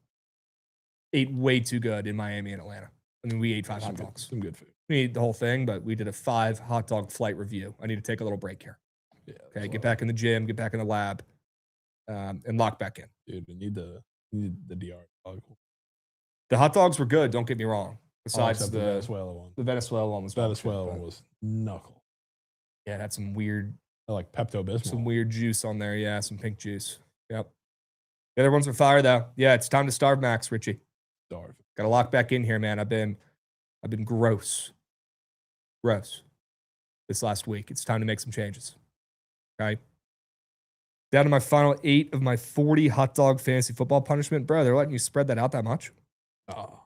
[SPEAKER 1] Ate way too good in Miami and Atlanta. I mean, we ate 5 hot dogs.
[SPEAKER 2] Some good food.
[SPEAKER 1] need the whole thing, but we did a 5 hot dog flight review. I need to take a little break here.
[SPEAKER 2] Yeah.
[SPEAKER 1] Okay, get back in the gym, get back in the lab, and lock back in.
[SPEAKER 2] Dude, we need the DR dog.
[SPEAKER 1] The hot dogs were good. Don't get me wrong. Besides
[SPEAKER 2] the Venezuela one.
[SPEAKER 1] The Venezuela one was
[SPEAKER 2] Venezuela one was knuckle.
[SPEAKER 1] Yeah, it had some weird,
[SPEAKER 2] like Pepto-Bismol.
[SPEAKER 1] Some weird juice on there. Yeah, some pink juice. Yep. The other ones are fire though. Yeah, it's time to starve, Max, Richie.
[SPEAKER 2] Starve.
[SPEAKER 1] Got to lock back in here, man. I've been gross this last week. It's time to make some changes. Okay. Down to my final 8 of my 40 hot dog fantasy football punishment. Bro, they're letting you spread that out that much?
[SPEAKER 2] Oh.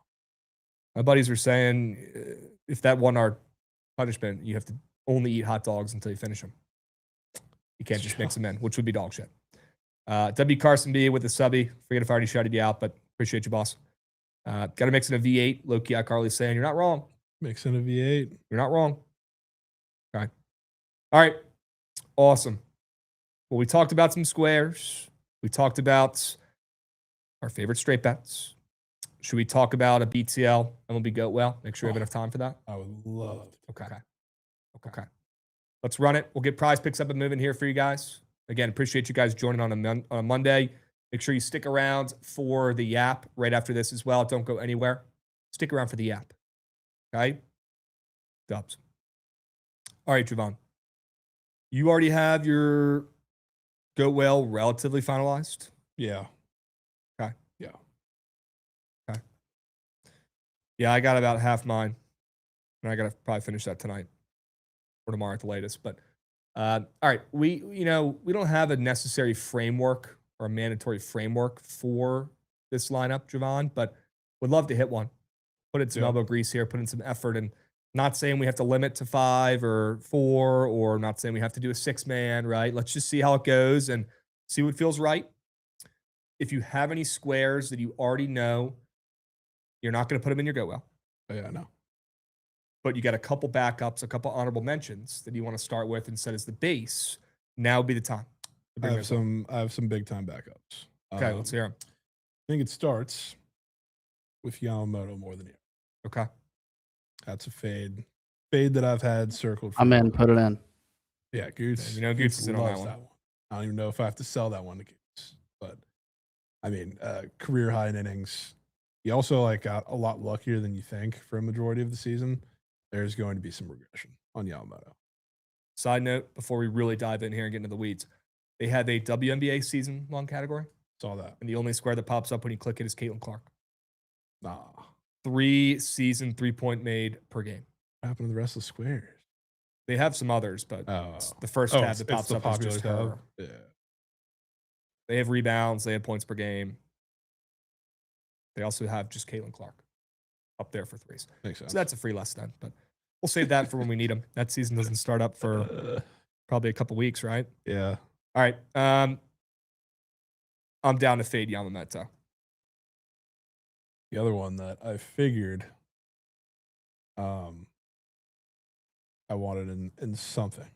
[SPEAKER 1] My buddies were saying if that won our punishment, you have to only eat hot dogs until you finish them. You can't just mix them in, which would be dog shit. W. Carson B with the subby. Forget if I already shouted you out, but appreciate you, boss. Got to mix in a V8. Low-key, Carly's saying, you're not wrong.
[SPEAKER 2] Mix in a V8.
[SPEAKER 1] You're not wrong. Okay. All right. Awesome. Well, we talked about some squares. We talked about our favorite straight bets. Should we talk about a BTL MLB Goat Well? Make sure we have enough time for that.
[SPEAKER 2] I would love to.
[SPEAKER 1] Okay. Let's run it. We'll get prize picks up and moving here for you guys. Again, appreciate you guys joining on a Monday. Make sure you stick around for the Yap right after this as well. Don't go anywhere. Stick around for the Yap. Okay? Dubs. All right, Jovan. You already have your Goat Well relatively finalized?
[SPEAKER 2] Yeah.
[SPEAKER 1] Okay.
[SPEAKER 2] Yeah.
[SPEAKER 1] Okay. Yeah, I got about half mine. And I got to probably finish that tonight or tomorrow at the latest. But all right, we don't have a necessary framework or a mandatory framework for this lineup, Jovan, but would love to hit one. Put in some elbow grease here, put in some effort, and not saying we have to limit to 5 or 4, or not saying we have to do a 6-man, right? Let's just see how it goes and see what feels right. If you have any squares that you already know, you're not going to put them in your Go Well.
[SPEAKER 2] Oh, yeah, I know.
[SPEAKER 1] But you got a couple backups, a couple honorable mentions that you want to start with and set as the base. Now would be the time.
[SPEAKER 2] I have some big time backups.
[SPEAKER 1] Okay, let's hear them.
[SPEAKER 2] I think it starts with Yamamoto more than you.
[SPEAKER 1] Okay.
[SPEAKER 2] That's a fade. Fade that I've had circled.
[SPEAKER 3] I'm in. Put it in.
[SPEAKER 2] Yeah, Goots.
[SPEAKER 1] Goots is in on that one.
[SPEAKER 2] I don't even know if I have to sell that one to Goots. But, I mean, career high in innings. He also got a lot luckier than you think for a majority of the season. There's going to be some regression on Yamamoto.
[SPEAKER 1] Side note, before we really dive in here and get into the weeds, they have a WNBA season-long category.
[SPEAKER 2] Saw that.
[SPEAKER 1] And the only square that pops up when you click it is Caitlin Clark.
[SPEAKER 2] Nah.
[SPEAKER 1] 3 season 3-point made per game.
[SPEAKER 2] What happened to the rest of the squares?
[SPEAKER 1] They have some others, but the first tab that pops up is just her.
[SPEAKER 2] Yeah.
[SPEAKER 1] They have rebounds. They have points per game. They also have just Caitlin Clark up there for 3s.
[SPEAKER 2] Makes sense.
[SPEAKER 1] So that's a free less then, but we'll save that for when we need them. That season doesn't start up for probably a couple weeks, right?
[SPEAKER 2] Yeah.
[SPEAKER 1] All right. I'm down to fade Yamamoto.
[SPEAKER 2] The other one that I figured I wanted in something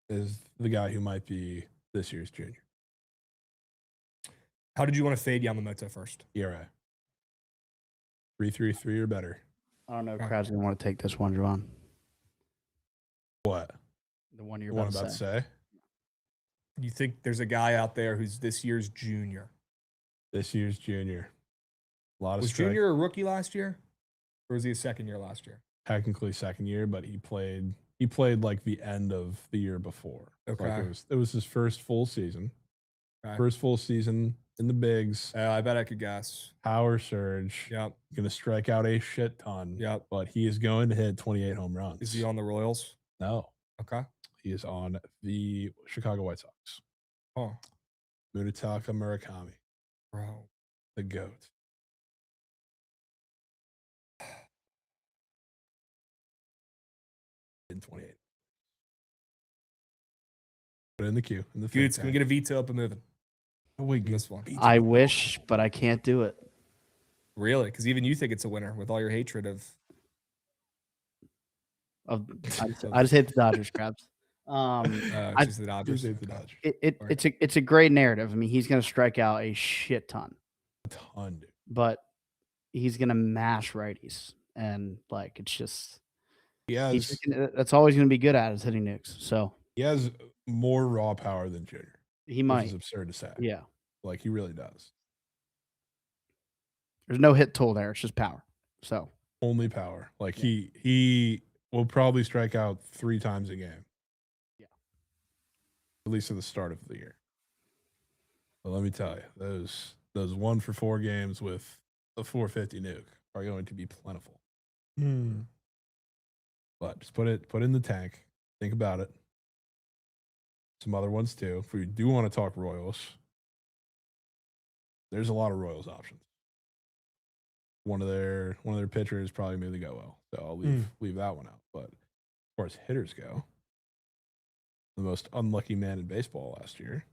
[SPEAKER 2] is the guy who might be this year's junior.
[SPEAKER 1] How did you want to fade Yamamoto first?
[SPEAKER 2] ERA. 3.33 or better.
[SPEAKER 3] I don't know. Krabs gonna want to take this one, Jovan.
[SPEAKER 2] What?
[SPEAKER 3] The one you're
[SPEAKER 2] about
[SPEAKER 3] to
[SPEAKER 2] to say?
[SPEAKER 1] You think there's a guy out there who's this year's junior?
[SPEAKER 2] This year's junior. A lot of
[SPEAKER 1] Was junior a rookie last year? Or was he a second year last year?
[SPEAKER 2] Technically second year, but he played like the end of the year before.
[SPEAKER 1] Okay.
[SPEAKER 2] It was his first full season.
[SPEAKER 1] Okay.
[SPEAKER 2] First full season in the bigs.
[SPEAKER 1] I bet I could guess.
[SPEAKER 2] Power surge.
[SPEAKER 1] Yep.
[SPEAKER 2] Going to strike out a shit ton.
[SPEAKER 1] Yep.
[SPEAKER 2] But he is going to hit 28 home runs.
[SPEAKER 1] Is he on the Royals?
[SPEAKER 2] No.
[SPEAKER 1] Okay.
[SPEAKER 2] He is on the Chicago White Sox.
[SPEAKER 1] Oh.
[SPEAKER 2] Munetaka Murakami.
[SPEAKER 1] Bro.
[SPEAKER 2] The GOAT. In 28. Put it in the queue.
[SPEAKER 1] Goots, can we get a veto up and moving?
[SPEAKER 2] Oh, wait,
[SPEAKER 1] this one.
[SPEAKER 3] I wish, but I can't do it.
[SPEAKER 1] Really? Because even you think it's a winner with all your hatred of.
[SPEAKER 3] I just hate the Dodgers, Krabs.
[SPEAKER 1] Just the Dodgers.
[SPEAKER 2] The Dodgers.
[SPEAKER 3] It's a great narrative. I mean, he's going to strike out a shit ton.
[SPEAKER 2] A ton, dude.
[SPEAKER 3] But he's going to mash righties. And, it's just That's always going to be good at is hitting nukes. So
[SPEAKER 2] he has more raw power than Junior.
[SPEAKER 3] He might.
[SPEAKER 2] Which is absurd to say.
[SPEAKER 3] Yeah.
[SPEAKER 2] Like, he really does.
[SPEAKER 3] There's no hit tool there. It's just power. So
[SPEAKER 2] only power. Like, he will probably strike out 3 times a game.
[SPEAKER 3] Yeah.
[SPEAKER 2] At least at the start of the year. But let me tell you, those 1 for 4 games with a 450 nuke are going to be plentiful. But just put it in the tank. Think about it. Some other ones too. If we do want to talk Royals, there's a lot of Royals options. One of their pitchers probably made the go well, so I'll leave that one out. But as far as hitters go, the most unlucky man in baseball last year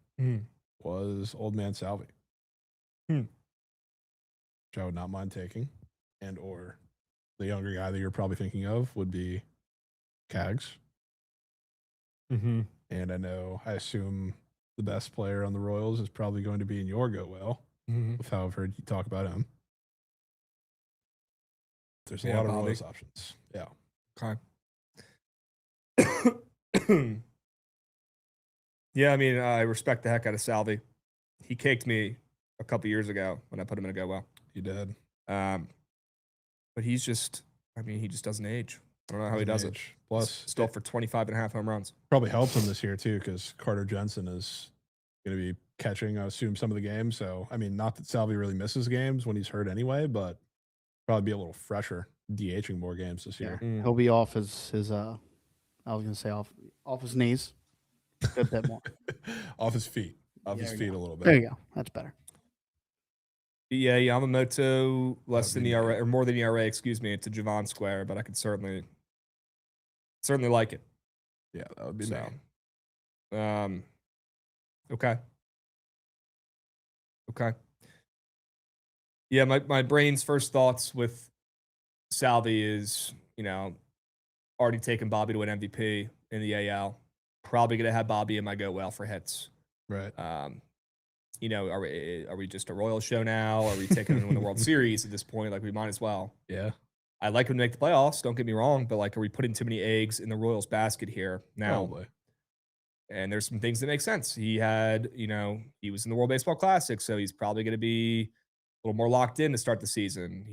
[SPEAKER 2] was Old Man Salvi, which I would not mind taking, and or the younger guy that you're probably thinking of would be Cags. And I assume the best player on the Royals is probably going to be in your go well, with how I've heard you talk about him. There's a lot of Royals options. Yeah.
[SPEAKER 1] Okay. Yeah, I mean, I respect the heck out of Salvi. He caked me a couple years ago when I put him in a go well.
[SPEAKER 2] He did.
[SPEAKER 1] But he just doesn't age. I don't know how he does it.
[SPEAKER 2] Plus,
[SPEAKER 1] still for 25.5 home runs.
[SPEAKER 2] Probably helps him this year too, because Carter Jensen is going to be catching, I assume, some of the games. So, I mean, not that Salvi really misses games when he's hurt anyway, but probably be a little fresher, DHing more games this year.
[SPEAKER 3] He'll be off his I was going to say off his knees a bit more.
[SPEAKER 2] Off his feet. Off his feet a little bit.
[SPEAKER 3] There you go. That's better.
[SPEAKER 1] Yeah, Yamamoto less than ERA or more than ERA, excuse me. It's a Jovan square, but I could certainly like it.
[SPEAKER 2] Yeah, that would be
[SPEAKER 1] so.
[SPEAKER 2] me.
[SPEAKER 1] Okay. Yeah, my brain's first thoughts with Salvi is, already taken Bobby to win MVP in the AL. Probably gonna have Bobby in my go well for hits.
[SPEAKER 2] Right.
[SPEAKER 1] Are we just a Royals show now? Are we taking him to win the World Series at this point? Like, we might as well.
[SPEAKER 2] Yeah.
[SPEAKER 1] I like him to make the playoffs. Don't get me wrong, but like, are we putting too many eggs in the Royals basket here now?
[SPEAKER 2] Probably.
[SPEAKER 1] And there's some things that make sense. He had, he was in the World Baseball Classic, so he's probably going to be a little more locked in to start the season.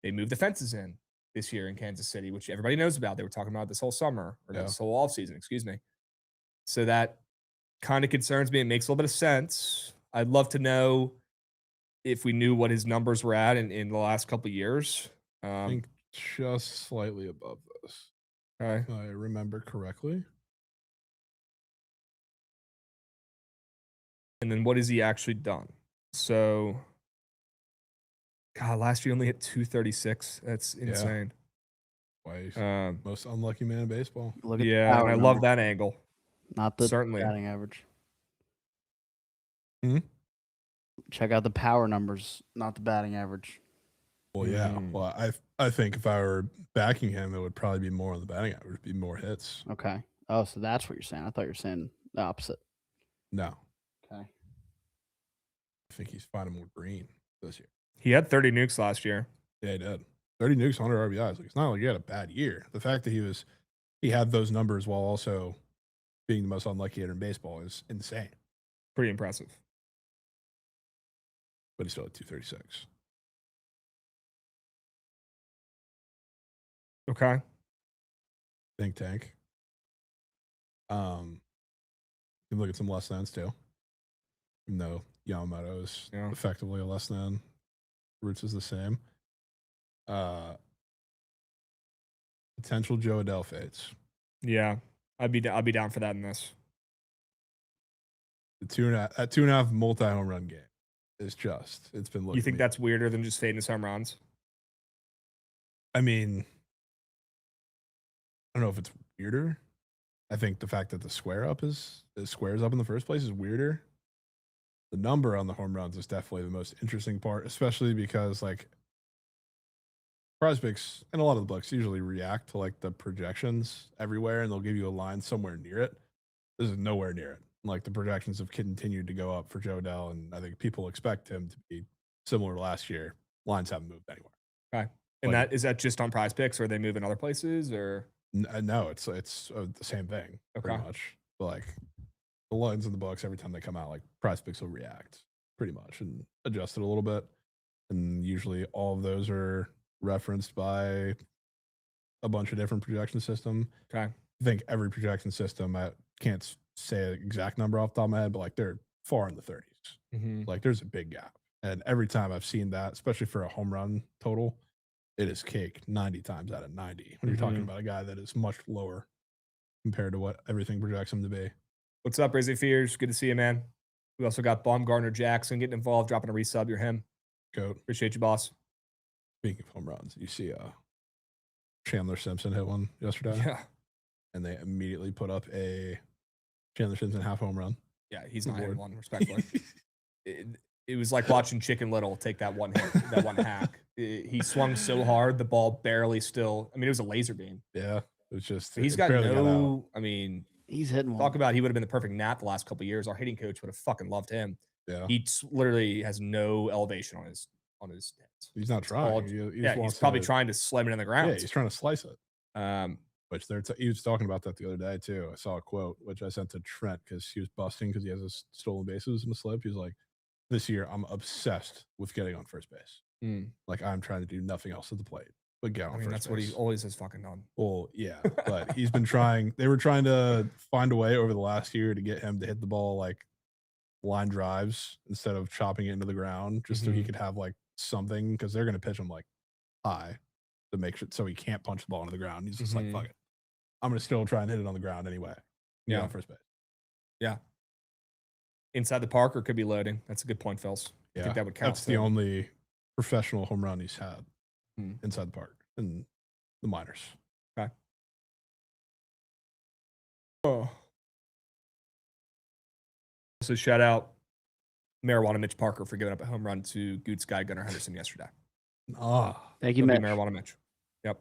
[SPEAKER 1] They moved the fences in this year in Kansas City, which everybody knows about. They were talking about this whole summer or this whole offseason, excuse me. So that kind of concerns me. It makes a little bit of sense. I'd love to know if we knew what his numbers were at in the last couple of years.
[SPEAKER 2] I think just slightly above this.
[SPEAKER 1] Okay.
[SPEAKER 2] If I remember correctly.
[SPEAKER 1] And then what has he actually done? So, God, last year only hit 236. That's insane.
[SPEAKER 2] Twice. Most unlucky man in baseball.
[SPEAKER 3] Look at
[SPEAKER 1] and I love that angle.
[SPEAKER 3] Not the
[SPEAKER 1] Certainly
[SPEAKER 3] batting average. Check out the power numbers, not the batting average.
[SPEAKER 2] Well, yeah. Well, I think if I were backing him, it would probably be more on the batting average, be more hits.
[SPEAKER 3] Okay. Oh, so that's what you're saying. I thought you were saying the opposite.
[SPEAKER 2] No.
[SPEAKER 3] Okay.
[SPEAKER 2] I think he's finding more green this year.
[SPEAKER 1] He had 30 nukes last year.
[SPEAKER 2] Yeah, he did. 30 nukes, 100 RBIs. Like, it's not like he had a bad year. The fact that he had those numbers while also being the most unlucky hitter in baseball is insane.
[SPEAKER 1] Pretty impressive.
[SPEAKER 2] But he still had 236.
[SPEAKER 1] Okay.
[SPEAKER 2] Think tank. You can look at some less than's too. No, Yamamoto is effectively a less than. Roots is the same. Potential Joe Adele fades.
[SPEAKER 1] Yeah, I'd be down for that in this.
[SPEAKER 2] The 2.5 multi-home run game is it's been looking.
[SPEAKER 1] You think that's weirder than just fading his home runs?
[SPEAKER 2] I mean, I don't know if it's weirder. I think the fact that the squares up in the first place is weirder. The number on the home runs is definitely the most interesting part, especially because like prospects and a lot of the books usually react to like the projections everywhere, and they'll give you a line somewhere near it. This is nowhere near it. Like, the projections have continued to go up for Joe Adele, and I think people expect him to be similar to last year. Lines haven't moved anywhere.
[SPEAKER 1] Okay. And
[SPEAKER 2] Like,
[SPEAKER 1] is that just on Prize Picks, or are they moving other places, or?
[SPEAKER 2] No, it's the same thing pretty
[SPEAKER 1] Okay.
[SPEAKER 2] much. But like the lines in the books, every time they come out, like Prize Picks will react pretty much and adjust it a little bit. And usually all of those are referenced by a bunch of different projection system.
[SPEAKER 1] Okay.
[SPEAKER 2] I think every projection system, I can't say an exact number off the top of my head, but like they're far in the 30s.
[SPEAKER 1] Mm-hmm.
[SPEAKER 2] Like there's a big gap. And every time I've seen that, especially for a home run total, it is cake 90 times out of 90 when you're talking about a guy that is much lower compared to what everything projects him to be.
[SPEAKER 1] What's up, Rizzy Fears? Good to see you, man. We also got Baumgartner Jackson getting involved, dropping a resub. You're him.
[SPEAKER 2] Goat.
[SPEAKER 1] Appreciate you, boss.
[SPEAKER 2] Speaking of home runs, you see Chandler Simpson hit one yesterday.
[SPEAKER 1] Yeah.
[SPEAKER 2] And they immediately put up a Chandler Simpson half home run.
[SPEAKER 1] Yeah, he's not hitting one, respectfully. It was like watching Chicken Little take that one hit, that one hack. He swung so hard, the ball barely still. I mean, it was a laser beam.
[SPEAKER 2] Yeah, it was just.
[SPEAKER 1] He's got no. I mean,
[SPEAKER 3] he's hitting one.
[SPEAKER 1] Talk about he would have been the perfect nap the last couple of years. Our hitting coach would have fucking loved him.
[SPEAKER 2] Yeah,
[SPEAKER 1] he literally has no elevation on his heads.
[SPEAKER 2] He's not trying.
[SPEAKER 1] He's probably trying to slam it in the ground.
[SPEAKER 2] Yeah, he's trying to slice it. Which he was talking about that the other day too. I saw a quote which I sent to Trent because he was busting because he has his stolen bases in the slip. He was like, "This year I'm obsessed with getting on first base. Like I'm trying to do nothing else at the plate but get on first base."
[SPEAKER 1] That's what he always has fucking done.
[SPEAKER 2] Well, yeah, but he's been trying. They were trying to find a way over the last year to get him to hit the ball like line drives instead of chopping it into the ground, just so he could have like something because they're going to pitch him like high to make sure so he can't punch the ball into the ground. He's just like, fuck it. I'm going to still try and hit it on the ground anyway. Yeah. On first base.
[SPEAKER 1] Yeah. Inside the park or could be loading. That's a good point, Phils.
[SPEAKER 2] Yeah.
[SPEAKER 1] I think that would count.
[SPEAKER 2] That's the only professional home run he's had
[SPEAKER 1] Mm.
[SPEAKER 2] inside the park in the minors.
[SPEAKER 1] Okay. Oh. So shout out Marijuana Mitch Parker for giving up a home run to Goots guy Gunnar Henderson yesterday.
[SPEAKER 3] Thank you, Mitch.
[SPEAKER 1] Marijuana Mitch. Yep.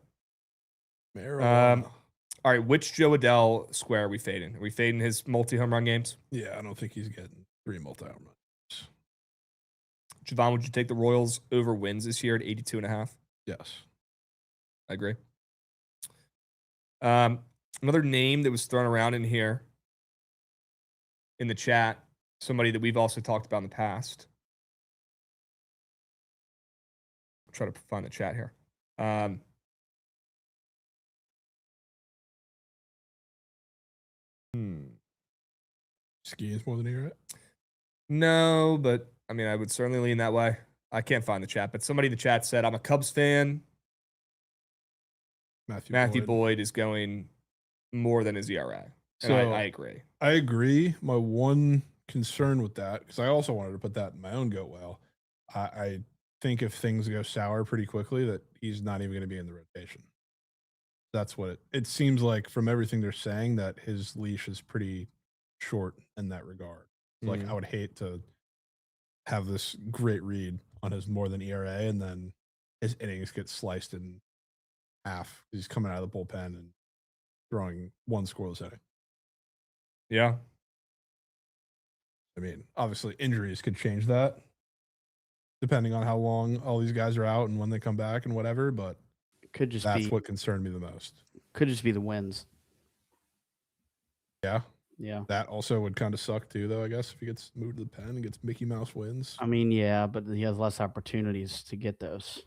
[SPEAKER 2] Marijuana.
[SPEAKER 1] All right, which Joe Adell square are we fading? Are we fading his multi-home run games?
[SPEAKER 2] Yeah, I don't think he's getting 3 multi-home runs.
[SPEAKER 1] Jovan, would you take the Royals over wins this year at 82.5?
[SPEAKER 2] Yes.
[SPEAKER 1] I agree. Another name that was thrown around in here in the chat, somebody that we've also talked about in the past. I'll try to find the chat here.
[SPEAKER 2] Ski is more than you're at?
[SPEAKER 1] No, but I mean, I would certainly lean that way. I can't find the chat, but somebody in the chat said, I'm a Cubs fan. Matthew Boyd is going more than his ERA. And
[SPEAKER 2] So
[SPEAKER 1] I agree.
[SPEAKER 2] I agree. My one concern with that, because I also wanted to put that in my own goat well, I think if things go sour pretty quickly, that he's not even going to be in the rotation. That's what it seems like from everything they're saying, that his leash is pretty short in that regard. Like I would hate to have this great read on his more than ERA and then his innings get sliced in half. He's coming out of the bullpen and throwing one scoreless inning.
[SPEAKER 1] Yeah.
[SPEAKER 2] I mean, obviously injuries could change that depending on how long all these guys are out and when they come back and whatever, but
[SPEAKER 3] could just
[SPEAKER 2] that's what concerned me the most.
[SPEAKER 3] Could just be the wins.
[SPEAKER 2] Yeah.
[SPEAKER 3] Yeah.
[SPEAKER 2] That also would kind of suck too, though, I guess, if he gets moved to the pen and gets Mickey Mouse wins.
[SPEAKER 3] I mean, yeah, but he has less opportunities to get those.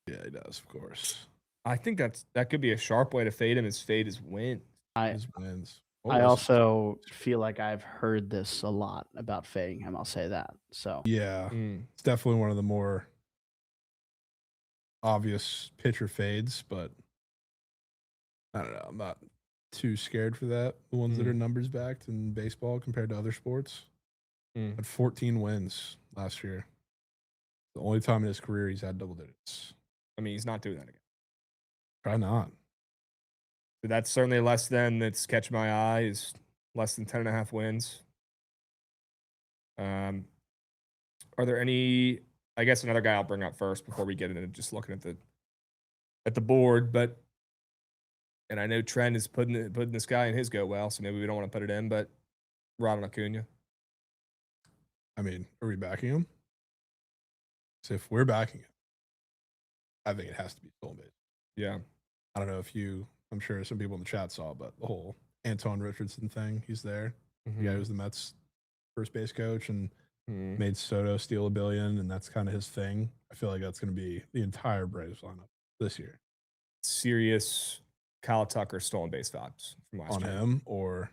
[SPEAKER 2] Yeah, he does, of course.
[SPEAKER 1] I think that could be a sharp way to fade him. His fade is win.
[SPEAKER 2] His wins.
[SPEAKER 3] I also feel like I've heard this a lot about fading him. I'll say that. So
[SPEAKER 2] yeah, it's definitely one of the more obvious pitcher fades, but I don't know. I'm not too scared for that. The ones that are numbers backed in baseball compared to other sports. Had 14 wins last year. The only time in his career he's had double digits.
[SPEAKER 1] I mean, he's not doing that again.
[SPEAKER 2] Probably not.
[SPEAKER 1] So that's certainly less than that's catch my eye is less than 10.5 wins. Are there any? I guess another guy I'll bring up first before we get into just looking at the board, but and I know Trent is putting this guy in his go well, so maybe we don't want to put it in, but Ronald Acuna.
[SPEAKER 2] I mean, are we backing him? So if we're backing him, I think it has to be stolen base.
[SPEAKER 1] Yeah.
[SPEAKER 2] I don't know if I'm sure some people in the chat saw, but the whole Anton Richardson thing, he's there. The guy who's the Mets first base coach and made Soto steal $1 billion, and that's kind of his thing. I feel like that's going to be the entire Braves lineup this year.
[SPEAKER 1] Serious Kyle Tucker stolen base vibes from last year.
[SPEAKER 2] On him or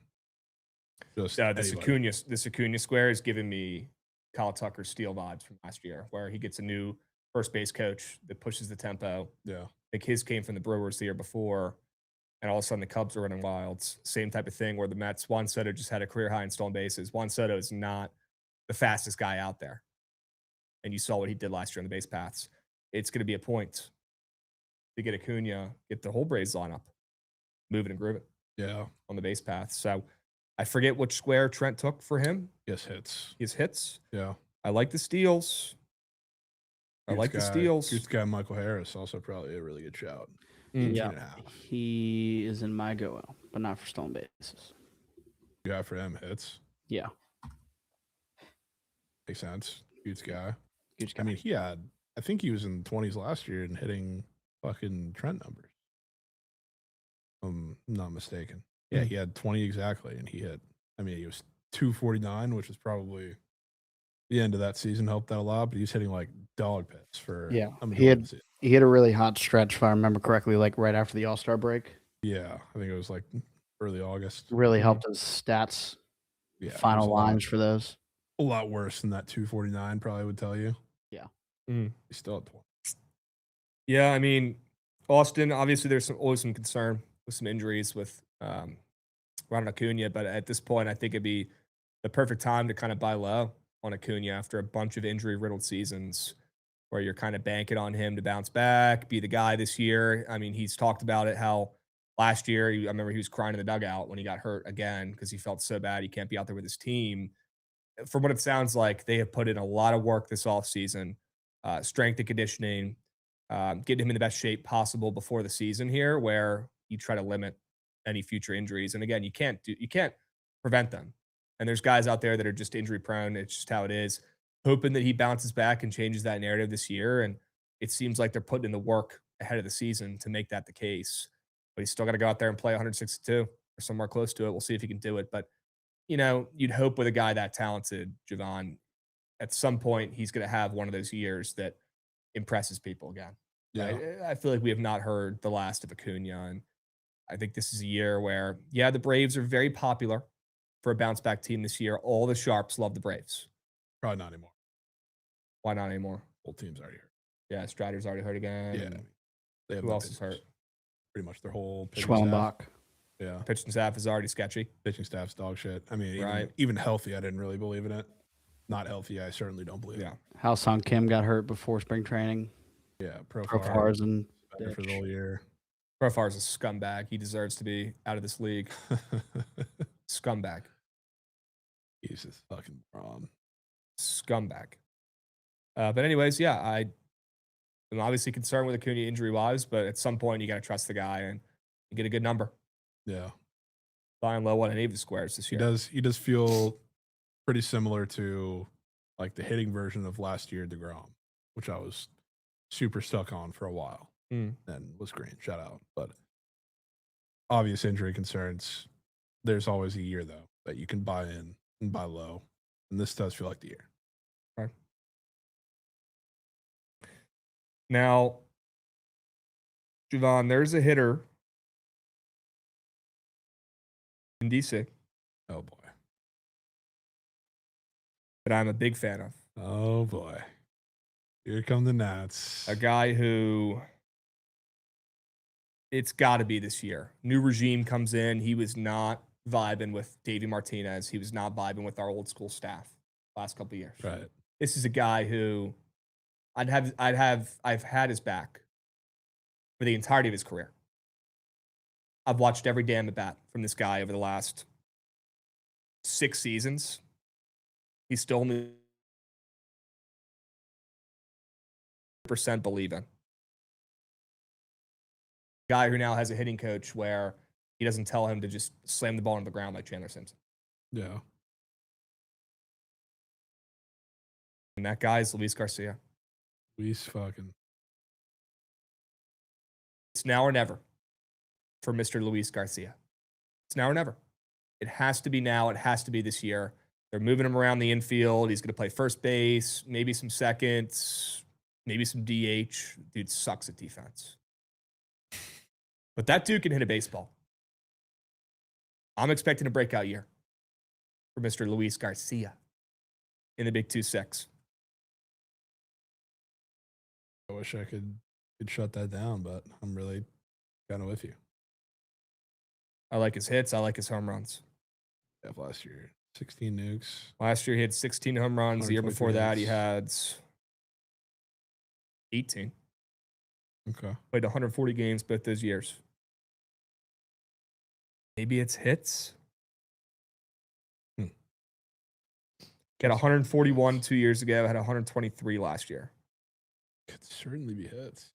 [SPEAKER 2] just
[SPEAKER 1] this Acuna square is giving me Kyle Tucker steal vibes from last year, where he gets a new first base coach that pushes the tempo.
[SPEAKER 2] Yeah.
[SPEAKER 1] I think his came from the Brewers the year before, and all of a sudden the Cubs are running wilds. Same type of thing where the Mets, Juan Soto just had a career high in stolen bases. Juan Soto is not the fastest guy out there. And you saw what he did last year on the base paths. It's going to be a point to get Acuna, get the whole Braves lineup moving and grooving.
[SPEAKER 2] Yeah.
[SPEAKER 1] On the base path. So I forget which square Trent took for him.
[SPEAKER 2] Yes, hits.
[SPEAKER 1] His hits.
[SPEAKER 2] Yeah.
[SPEAKER 1] I like the steals. The steals.
[SPEAKER 2] Goose guy Michael Harris, also probably a really good shout.
[SPEAKER 3] Yeah. He is in my go, but not for stolen bases.
[SPEAKER 2] Yeah, for him, hits.
[SPEAKER 3] Yeah.
[SPEAKER 2] Makes sense. Huge guy.
[SPEAKER 3] Huge guy.
[SPEAKER 2] I mean, I think he was in the 20s last year and hitting fucking Trent numbers. I'm not mistaken. Yeah, he had 20 exactly, and he hit. I mean, he was 249, which is probably the end of that season helped that a lot. But he was hitting like dog pits for
[SPEAKER 3] he had a really hot stretch, if I remember correctly, like right after the All-Star break.
[SPEAKER 2] Yeah, I think it was like early August.
[SPEAKER 3] Really helped his stats.
[SPEAKER 2] Yeah,
[SPEAKER 3] final lines for those.
[SPEAKER 2] A lot worse than that 249 probably would tell you.
[SPEAKER 3] Yeah,
[SPEAKER 2] he's still at 20.
[SPEAKER 1] Yeah, I mean, Austin. Obviously, there's always some concern with some injuries with Ronald Acuna, but at this point, I think it'd be the perfect time to kind of buy low on Acuna after a bunch of injury-riddled seasons where you're kind of banking on him to bounce back, be the guy this year. I mean, he's talked about it, how last year, I remember he was crying in the dugout when he got hurt again because he felt so bad he can't be out there with his team. From what it sounds like, they have put in a lot of work this offseason, strength and conditioning, getting him in the best shape possible before the season here, where you try to limit any future injuries. And again, you can't prevent them. And there's guys out there that are just injury prone. It's just how it is. Hoping that he bounces back and changes that narrative this year. And it seems like they're putting in the work ahead of the season to make that the case. But he's still got to go out there and play 162 or somewhere close to it. We'll see if he can do it. But, you know, you'd hope with a guy that talented, Jovan, at some point he's going to have one of those years that impresses people again.
[SPEAKER 2] Yeah.
[SPEAKER 1] I feel like we have not heard the last of Acuna. And I think this is a year where, yeah, the Braves are very popular for a bounce back team this year. All the sharps love the Braves.
[SPEAKER 2] Probably not anymore.
[SPEAKER 1] Why not anymore?
[SPEAKER 2] Whole team's already hurt.
[SPEAKER 1] Yeah, Strider's already hurt again.
[SPEAKER 2] Yeah. They have
[SPEAKER 1] who else is hurt?
[SPEAKER 2] Pretty much their whole
[SPEAKER 3] Schwellenbach.
[SPEAKER 2] Yeah.
[SPEAKER 1] Pitching staff is already sketchy.
[SPEAKER 2] Pitching staff's dog shit. I mean, even healthy, I didn't really believe in it. Not healthy, I certainly don't believe it.
[SPEAKER 3] Ha-Seong Kim got hurt before spring training.
[SPEAKER 2] Yeah,
[SPEAKER 3] Profar's and
[SPEAKER 2] for the whole year.
[SPEAKER 1] Profar's a scumbag. He deserves to be out of this league. Scumbag.
[SPEAKER 2] He's just fucking wrong.
[SPEAKER 1] Scumbag. But anyways, yeah, I'm obviously concerned with Acuna injury-wise, but at some point you got to trust the guy and get a good number.
[SPEAKER 2] Yeah.
[SPEAKER 1] Flying low on any of the squares this year.
[SPEAKER 2] He does feel pretty similar to like the hitting version of last year DeGrom, which I was super stuck on for a while and was green. Shout out. But obvious injury concerns. There's always a year, though, that you can buy in and buy low. And this does feel like the year.
[SPEAKER 1] Right. Now, Jovan, there's a hitter in DC.
[SPEAKER 2] Oh, boy.
[SPEAKER 1] That I'm a big fan of.
[SPEAKER 2] Oh, boy. Here come the Nats.
[SPEAKER 1] A guy who it's got to be this year. New regime comes in. He was not vibing with Davey Martinez. He was not vibing with our old school staff last couple of years.
[SPEAKER 2] Right.
[SPEAKER 1] This is a guy who I've had his back for the entirety of his career. I've watched every damn at bat from this guy over the last 6 seasons. He's still only % believing. Guy who now has a hitting coach where he doesn't tell him to just slam the ball on the ground like Chandler Simpson.
[SPEAKER 2] Yeah.
[SPEAKER 1] And that guy is Luis Garcia.
[SPEAKER 2] Luis fucking.
[SPEAKER 1] It's now or never for Mr. Luis Garcia. It's now or never. It has to be now. It has to be this year. They're moving him around the infield. He's going to play first base, maybe some seconds, maybe some DH. Dude sucks at defense. But that dude can hit a baseball. I'm expecting a breakout year for Mr. Luis Garcia in the Big 2-6.
[SPEAKER 2] I wish I could shut that down, but I'm really kind of with you.
[SPEAKER 1] I like his hits. I like his home runs.
[SPEAKER 2] Yeah, last year, 16 nukes.
[SPEAKER 1] Last year, he had 16 home runs. The year before that, he had 18.
[SPEAKER 2] Okay.
[SPEAKER 1] Played 140 games both those years. Maybe it's hits. He had 141 2 years ago. Had 123 last year.
[SPEAKER 2] Could certainly be hits.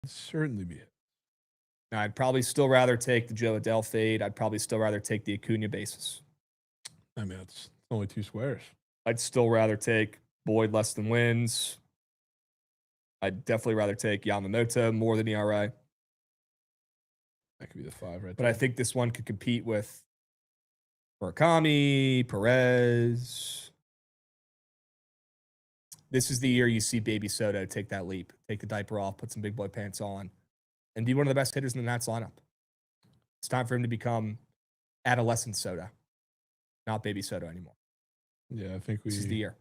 [SPEAKER 2] Could certainly be hits.
[SPEAKER 1] Now, I'd probably still rather take the Joe Adele fade. I'd probably still rather take the Acuna basis.
[SPEAKER 2] I mean, it's only 2 squares.
[SPEAKER 1] I'd still rather take Boyd less than wins. I'd definitely rather take Yamamoto more than ERA.
[SPEAKER 2] That could be the 5 right
[SPEAKER 1] But
[SPEAKER 2] there.
[SPEAKER 1] I think this one could compete with Murakami, Perez. This is the year you see Baby Soto take that leap, take the diaper off, put some big boy pants on, and be one of the best hitters in the Nats lineup. It's time for him to become adolescent Soto, not Baby Soto anymore.
[SPEAKER 2] Yeah, I think
[SPEAKER 1] This is the year.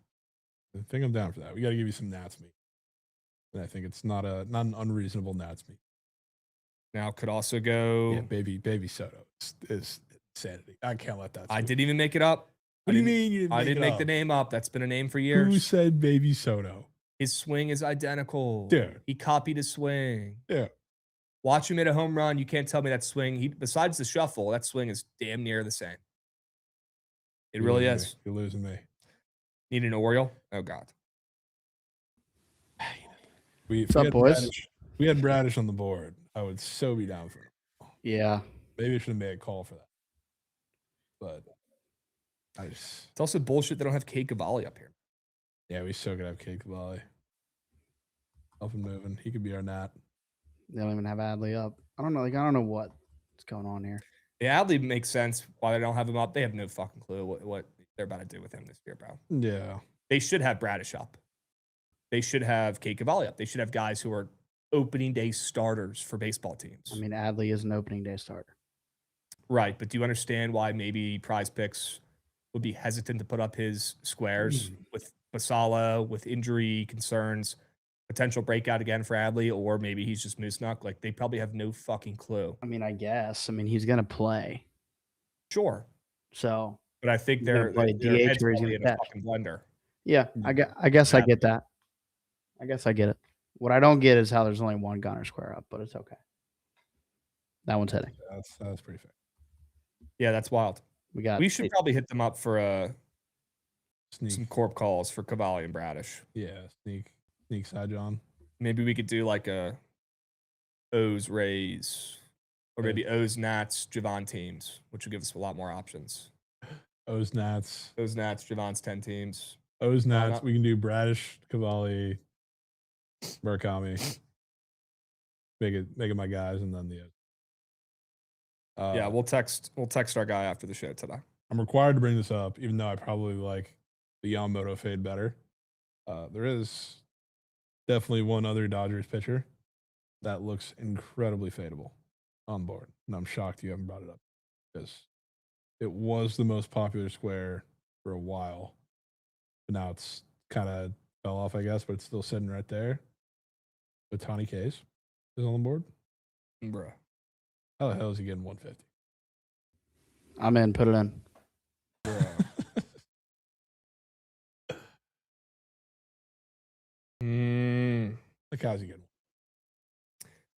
[SPEAKER 2] I think I'm down for that. We got to give you some Nats meat. And I think it's not an unreasonable Nats meat.
[SPEAKER 1] Now could also go.
[SPEAKER 2] Yeah, baby Soto is insanity. I can't let that.
[SPEAKER 1] I didn't even make it up.
[SPEAKER 2] What do you mean you didn't
[SPEAKER 1] I
[SPEAKER 2] make
[SPEAKER 1] didn't
[SPEAKER 2] it
[SPEAKER 1] make
[SPEAKER 2] up?
[SPEAKER 1] the name up. That's been a name for years.
[SPEAKER 2] Who said Baby Soto?
[SPEAKER 1] His swing is identical.
[SPEAKER 2] Dude.
[SPEAKER 1] He copied his swing.
[SPEAKER 2] Yeah.
[SPEAKER 1] Watch him hit a home run. You can't tell me that swing. Besides the shuffle, that swing is damn near the same. It really is.
[SPEAKER 2] You're losing me.
[SPEAKER 1] Need an Oriole? Oh, God.
[SPEAKER 3] What's up, boys?
[SPEAKER 2] We had Bradish on the board. I would so be down for it.
[SPEAKER 3] Yeah.
[SPEAKER 2] Maybe I should have made a call for that. But
[SPEAKER 1] It's also bullshit they don't have Kate Cavalli up here.
[SPEAKER 2] Yeah, we still could have Kate Cavalli. Up and moving. He could be our Nat.
[SPEAKER 3] They don't even have Adley up. I don't know what's going on here.
[SPEAKER 1] Yeah, Adley makes sense why they don't have him up. They have no fucking clue what they're about to do with him this year, bro.
[SPEAKER 2] Yeah.
[SPEAKER 1] They should have Bradish up. They should have Kate Cavalli up. They should have guys who are opening day starters for baseball teams.
[SPEAKER 3] I mean, Adley is an opening day starter.
[SPEAKER 1] Right, but do you understand why maybe Prize Picks would be hesitant to put up his squares with Basala, with injury concerns, potential breakout again for Adley, or maybe he's just moose knuck? Like, they probably have no fucking clue.
[SPEAKER 3] I mean, I guess. I mean, he's going to play.
[SPEAKER 1] Sure.
[SPEAKER 3] So.
[SPEAKER 1] But I think they're
[SPEAKER 3] DH or he's going to catch.
[SPEAKER 1] Fucking blender.
[SPEAKER 3] Yeah, I guess I get that. I guess I get it. What I don't get is how there's only one gunner square up, but it's okay. That one's hitting.
[SPEAKER 2] That's pretty fair.
[SPEAKER 1] Yeah, that's wild. We should probably hit them up for some corp calls for Cavalli and Bradish.
[SPEAKER 2] Yeah, sneak side John.
[SPEAKER 1] Maybe we could do like a O's Rays or maybe O's Nats Jovan teams, which would give us a lot more options.
[SPEAKER 2] O's Nats,
[SPEAKER 1] Javon's 10 teams.
[SPEAKER 2] O's Nats. We can do Bradish, Cavalli, Murakami. Make it my guys, and then the.
[SPEAKER 1] Yeah, we'll text our guy after the show today.
[SPEAKER 2] I'm required to bring this up, even though I probably like the Yamamoto fade better. There is definitely one other Dodgers pitcher that looks incredibly fadeable on board, and I'm shocked you haven't brought it up because it was the most popular square for a while, but now it's kind of fell off, I guess, but it's still sitting right there. But Tony Case is on the board.
[SPEAKER 1] Bruh.
[SPEAKER 2] How the hell is he getting 150?
[SPEAKER 3] I'm in. Put it in.
[SPEAKER 2] Like, how's he getting?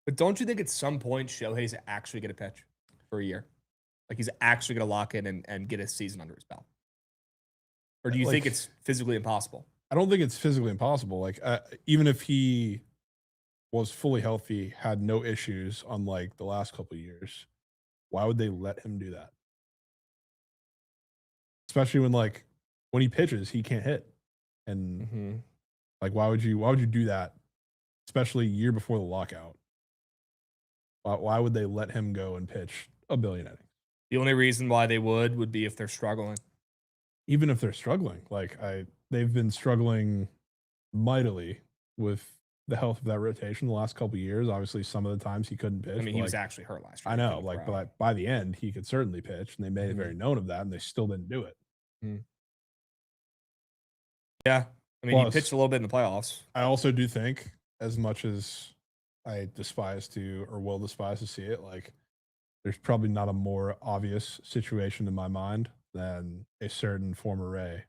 [SPEAKER 1] But don't you think at some point Shohei's actually going to pitch for a year? Like, he's actually going to lock in and get a season under his belt? Or do you think it's physically impossible?
[SPEAKER 2] I don't think it's physically impossible. Like, even if he was fully healthy, had no issues on like the last couple of years, why would they let him do that? Especially when he pitches, he can't hit. And like, why would you do that especially year before the lockout. Why would they let him go and pitch a billion innings?
[SPEAKER 1] The only reason why they would be if they're struggling.
[SPEAKER 2] Even if they're struggling, they've been struggling mightily with the health of that rotation the last couple of years. Obviously, some of the times he couldn't pitch.
[SPEAKER 1] I mean, he was actually hurt last year.
[SPEAKER 2] I know, but by the end, he could certainly pitch, and they made it very known of that, and they still didn't do it.
[SPEAKER 1] Yeah, I mean, he pitched a little bit in the playoffs.
[SPEAKER 2] I also do think, as much as I will despise to see it, there's probably not a more obvious situation in my mind than a certain former Ray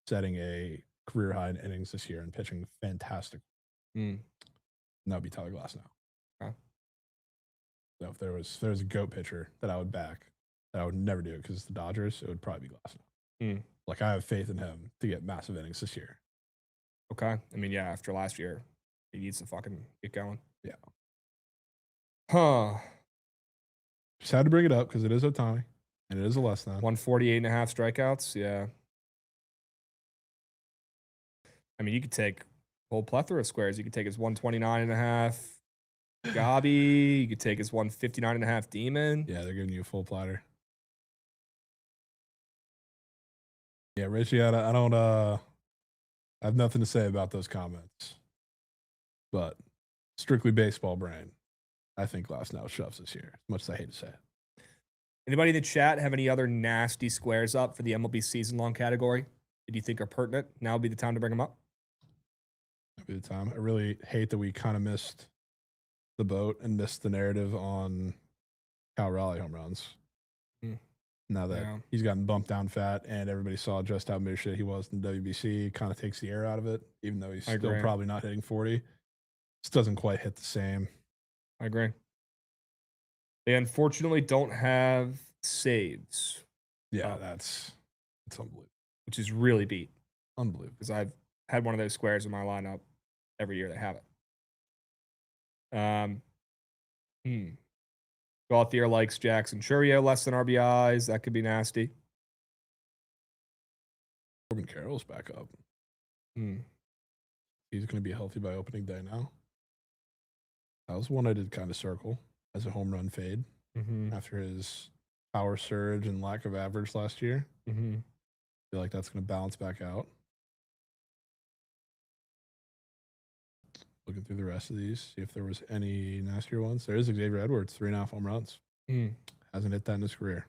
[SPEAKER 2] setting a career high in innings this year and pitching fantastic. And that would be Tyler Glass now. So if there was a GOAT pitcher that I would back, that I would never do it because it's the Dodgers, it would probably be Glass now. I have faith in him to get massive innings this year.
[SPEAKER 1] Okay. I mean, yeah, after last year, he needs to fucking get going.
[SPEAKER 2] Yeah.
[SPEAKER 1] Huh.
[SPEAKER 2] Just had to bring it up because it is Ohtani and it is a less than.
[SPEAKER 1] 148.5 strikeouts. Yeah. I mean, you could take a whole plethora of squares. You could take his 129.5 Gabi. You could take his 159.5 Demon.
[SPEAKER 2] Yeah, they're giving you a full platter. Yeah, Richie, I have nothing to say about those comments. But strictly baseball brain, I think Glass now shoves this year, as much as I hate to say it.
[SPEAKER 1] Anybody in the chat have any other nasty squares up for the MLB season long category that you think are pertinent? Now would be the time to bring them up.
[SPEAKER 2] That'd be the time. I really hate that we kind of missed the boat and missed the narrative on Cal Raleigh home runs. Now that he's gotten bumped down fat and everybody saw just how big shit he was in the WBC, kind of takes the air out of it, even though he's still probably not hitting 40. Just doesn't quite hit the same.
[SPEAKER 1] I agree. They unfortunately don't have saves.
[SPEAKER 2] Yeah, that's unbelievable.
[SPEAKER 1] Which is really beat.
[SPEAKER 2] Unbelievable.
[SPEAKER 1] Because I've had one of those squares in my lineup every year they have it. Gauthier likes Jackson Churio less than RBIs. That could be nasty.
[SPEAKER 2] Corbin Carroll's back up. He's going to be healthy by opening day now. That was one I did kind of circle as a home run fade after his power surge and lack of average last year. I feel like that's going to balance back out. Looking through the rest of these, see if there was any nastier ones. There is Xavier Edwards, 3.5 home runs. Hasn't hit that in his career.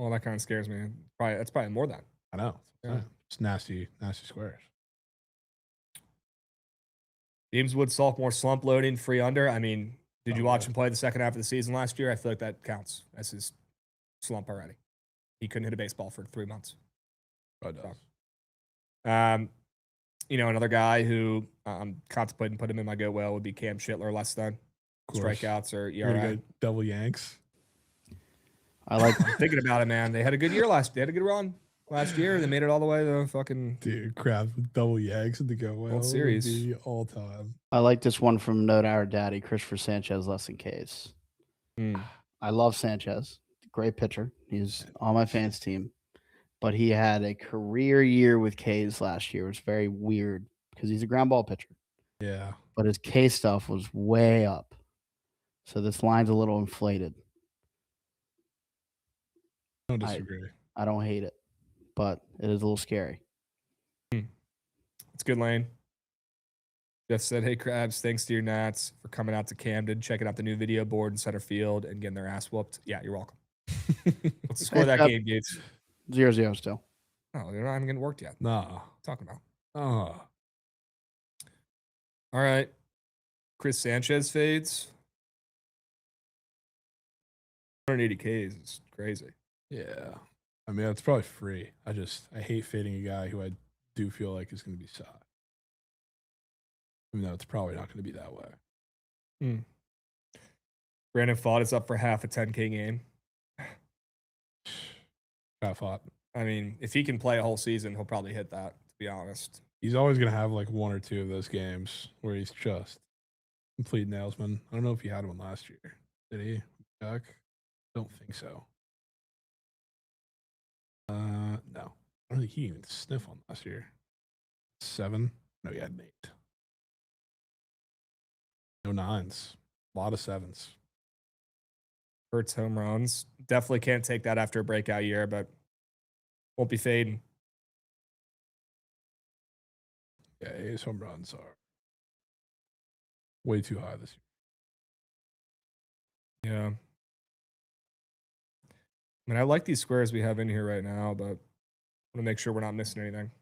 [SPEAKER 1] Well, that kind of scares me. That's probably more than.
[SPEAKER 2] I know. Yeah. It's nasty squares.
[SPEAKER 1] James Wood sophomore slump loading, free under. I mean, did you watch him play the second half of the season last year? I feel like that counts as his slump already. He couldn't hit a baseball for 3 months.
[SPEAKER 2] It does.
[SPEAKER 1] Another guy who I'm contemplating putting him in my go well would be Cam Schittler, less than strikeouts or ERA.
[SPEAKER 2] Go double Yanks.
[SPEAKER 3] I'm
[SPEAKER 1] thinking about it, man. They had a good year They had a good run last year. They made it all the way to fucking
[SPEAKER 2] Krabs with double Yanks in the go well.
[SPEAKER 1] World Series
[SPEAKER 2] all time.
[SPEAKER 3] I like this one from Note Our Daddy, Christopher Sanchez, less than Ks. I love Sanchez, great pitcher. He's on my fans team. But he had a career year with Ks last year. It was very weird because he's a ground ball pitcher.
[SPEAKER 2] Yeah.
[SPEAKER 3] But his K stuff was way up. So this line's a little inflated.
[SPEAKER 2] I don't disagree.
[SPEAKER 3] I don't hate it, but it is a little scary.
[SPEAKER 1] It's good lane. Jeff said, hey, Krabs, thanks to your Nats for coming out to Camden, checking out the new video board in center field and getting their ass whooped. Yeah, you're welcome. Let's score that game, Gates.
[SPEAKER 3] 0-0 still.
[SPEAKER 1] Oh, they're not even getting worked yet.
[SPEAKER 2] Nah.
[SPEAKER 1] What are you talking about?
[SPEAKER 2] Oh.
[SPEAKER 1] All right. Chris Sanchez fades. 180 Ks is crazy.
[SPEAKER 2] Yeah. I mean, it's probably free. I hate fading a guy who I do feel like is going to be sad. Even though it's probably not going to be that way.
[SPEAKER 1] Brandon Fott is up for half a 10K game.
[SPEAKER 2] Fought.
[SPEAKER 1] I mean, if he can play a whole season, he'll probably hit that, to be honest.
[SPEAKER 2] He's always going to have like one or two of those games where he's just complete nailsman. I don't know if he had one last year. Did he? Chuck? Don't think so. No. I don't think he even sniffed one last year. 7? No, he had an 8. No 9s. A lot of 7s.
[SPEAKER 1] Hurts home runs. Definitely can't take that after a breakout year, but won't be fading.
[SPEAKER 2] Yeah, his home runs are way too high this year.
[SPEAKER 1] Yeah. I mean, I like these squares we have in here right now, but I want to make sure we're not missing anything.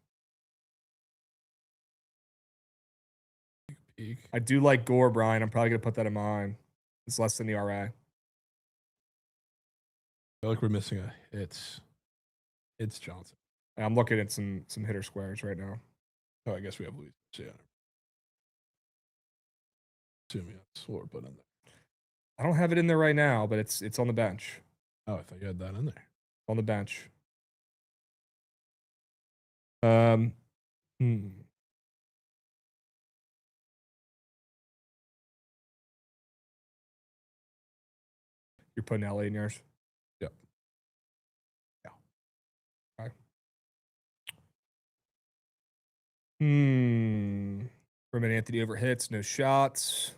[SPEAKER 2] Peak.
[SPEAKER 1] I do like Gore, Brian. I'm probably going to put that in mine. It's less than the RA.
[SPEAKER 2] I feel like we're missing a It's Johnson.
[SPEAKER 1] I'm looking at some hitter squares right now.
[SPEAKER 2] Oh, I guess we have Luis. Yeah. Assuming that's what we're putting in there.
[SPEAKER 1] I don't have it in there right now, but it's on the bench.
[SPEAKER 2] Oh, I thought you had that in there.
[SPEAKER 1] On the bench. You're putting LA in yours?
[SPEAKER 2] Yep.
[SPEAKER 1] Yeah. Okay. Roman Anthony over hits, no shots.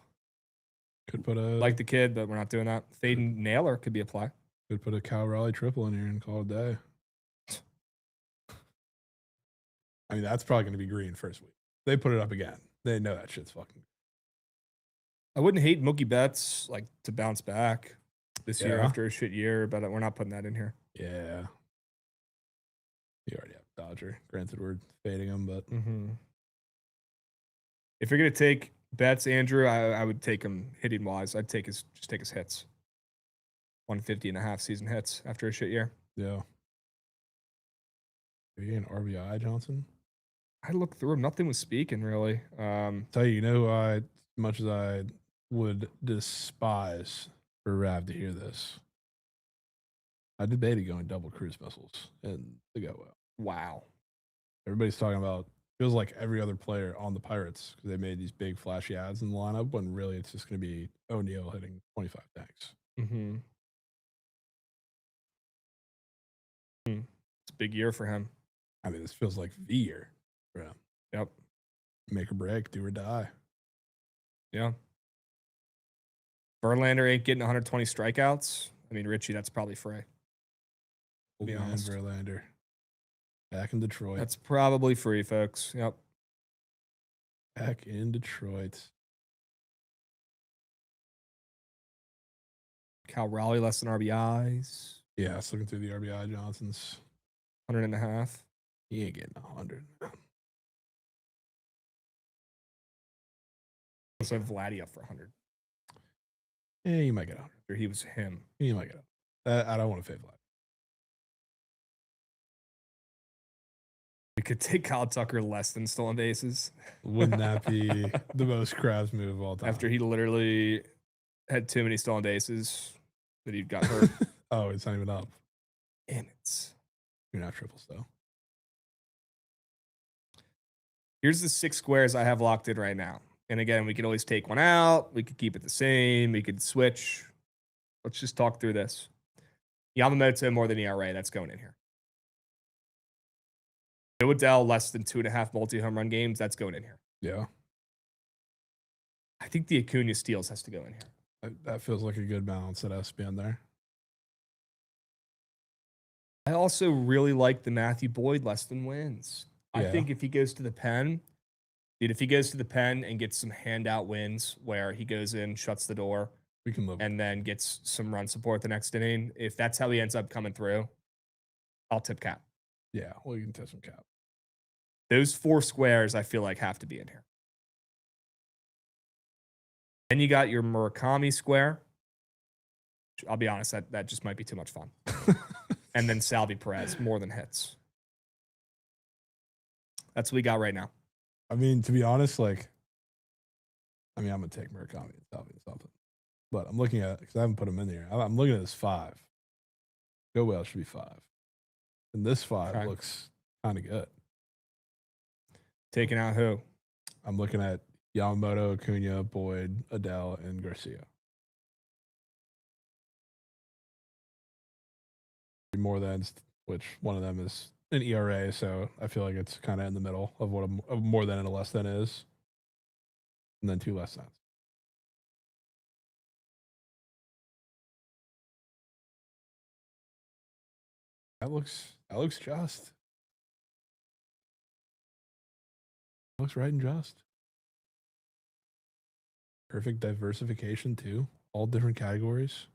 [SPEAKER 2] Could put a
[SPEAKER 1] Like the kid, but we're not doing that. Faden Naylor could be a play.
[SPEAKER 2] Could put a Cal Raleigh triple in here and call it a day. I mean, that's probably going to be green first week. They put it up again. They know that shit's fucking.
[SPEAKER 1] I wouldn't hate Mookie Betts like to bounce back this year
[SPEAKER 2] Yeah.
[SPEAKER 1] after a shit year, but we're not putting that in here.
[SPEAKER 2] Yeah. You already have Dodger. Granted, we're fading him, but
[SPEAKER 1] If you're gonna take Betts, Andrew, I would take him hitting wise. I'd just take his hits. 150.5 season hits after a shit year.
[SPEAKER 2] yeah. Maybe an RBI Johnson.
[SPEAKER 1] I looked through him. Nothing was speaking really.
[SPEAKER 2] Tell you, who as much as I would despise for Rav to hear this, I debated going double cruise missiles and to go well.
[SPEAKER 1] Wow.
[SPEAKER 2] Everybody's talking about, feels like every other player on the Pirates because they made these big flashy ads in the lineup when really it's just going to be O'Neal hitting 25 tanks.
[SPEAKER 1] It's a big year for him.
[SPEAKER 2] I mean, this feels like the year for him.
[SPEAKER 1] Yep.
[SPEAKER 2] Make or break, do or die.
[SPEAKER 1] Yeah. Verlander ain't getting 120 strikeouts. I mean, Richie, that's probably free.
[SPEAKER 2] Old
[SPEAKER 1] be
[SPEAKER 2] man
[SPEAKER 1] honest.
[SPEAKER 2] Verlander. Back in Detroit.
[SPEAKER 1] That's probably free, folks. Yep.
[SPEAKER 2] Back in Detroit.
[SPEAKER 1] Cal Raleigh less than RBIs.
[SPEAKER 2] Yeah, I was looking through the RBI Johnsons.
[SPEAKER 1] 100.5.
[SPEAKER 2] He ain't getting 100.
[SPEAKER 1] Also Vladdy up for 100.
[SPEAKER 2] Yeah, you might get 100.
[SPEAKER 1] Or he was him.
[SPEAKER 2] You might get 100. I don't want to fade Vlad.
[SPEAKER 1] We could take Kyle Tucker less than stolen bases.
[SPEAKER 2] Wouldn't that be the most Krabs move of all time?
[SPEAKER 1] After he literally had too many stolen bases that he got hurt.
[SPEAKER 2] Oh, it's not even up.
[SPEAKER 1] Damn it.
[SPEAKER 2] You're not triples, though.
[SPEAKER 1] Here's the 6 squares I have locked in right now. And again, we could always take one out. We could keep it the same. We could switch. Let's just talk through this. Yamamoto more than ERA. That's going in here. Joe Adell less than 2.5 multi-home run games. That's going in here.
[SPEAKER 2] Yeah.
[SPEAKER 1] I think the Acuna steals has to go in here.
[SPEAKER 2] That feels like a good balance that has to be in there.
[SPEAKER 1] I also really like the Matthew Boyd less than wins. I
[SPEAKER 2] Yeah.
[SPEAKER 1] think if he goes to the pen, if he goes to the pen and gets some handout wins where he goes in, shuts the door,
[SPEAKER 2] We can live.
[SPEAKER 1] and then gets some run support the next inning, if that's how he ends up coming through, I'll tip cap.
[SPEAKER 2] Yeah, well, you can test some cap.
[SPEAKER 1] Those 4 squares I feel like have to be in here. Then you got your Murakami square. I'll be honest, that just might be too much fun. And then Salvi Perez, more than hits. That's what we got right now.
[SPEAKER 2] I mean, to be honest, I'm going to take Murakami and Salvi and something. But I'm looking at, because I haven't put him in here. I'm looking at this 5. Go well should be 5. And this 5 looks kind of good.
[SPEAKER 1] Taking out who?
[SPEAKER 2] I'm looking at Yamamoto, Acuna, Boyd, Adele, and Garcia. More than which one of them is an ERA, so I feel like it's kind of in the middle of what a more than and a less than is, and then 2 less than. That looks just. Looks right and just. Perfect diversification too. All different categories.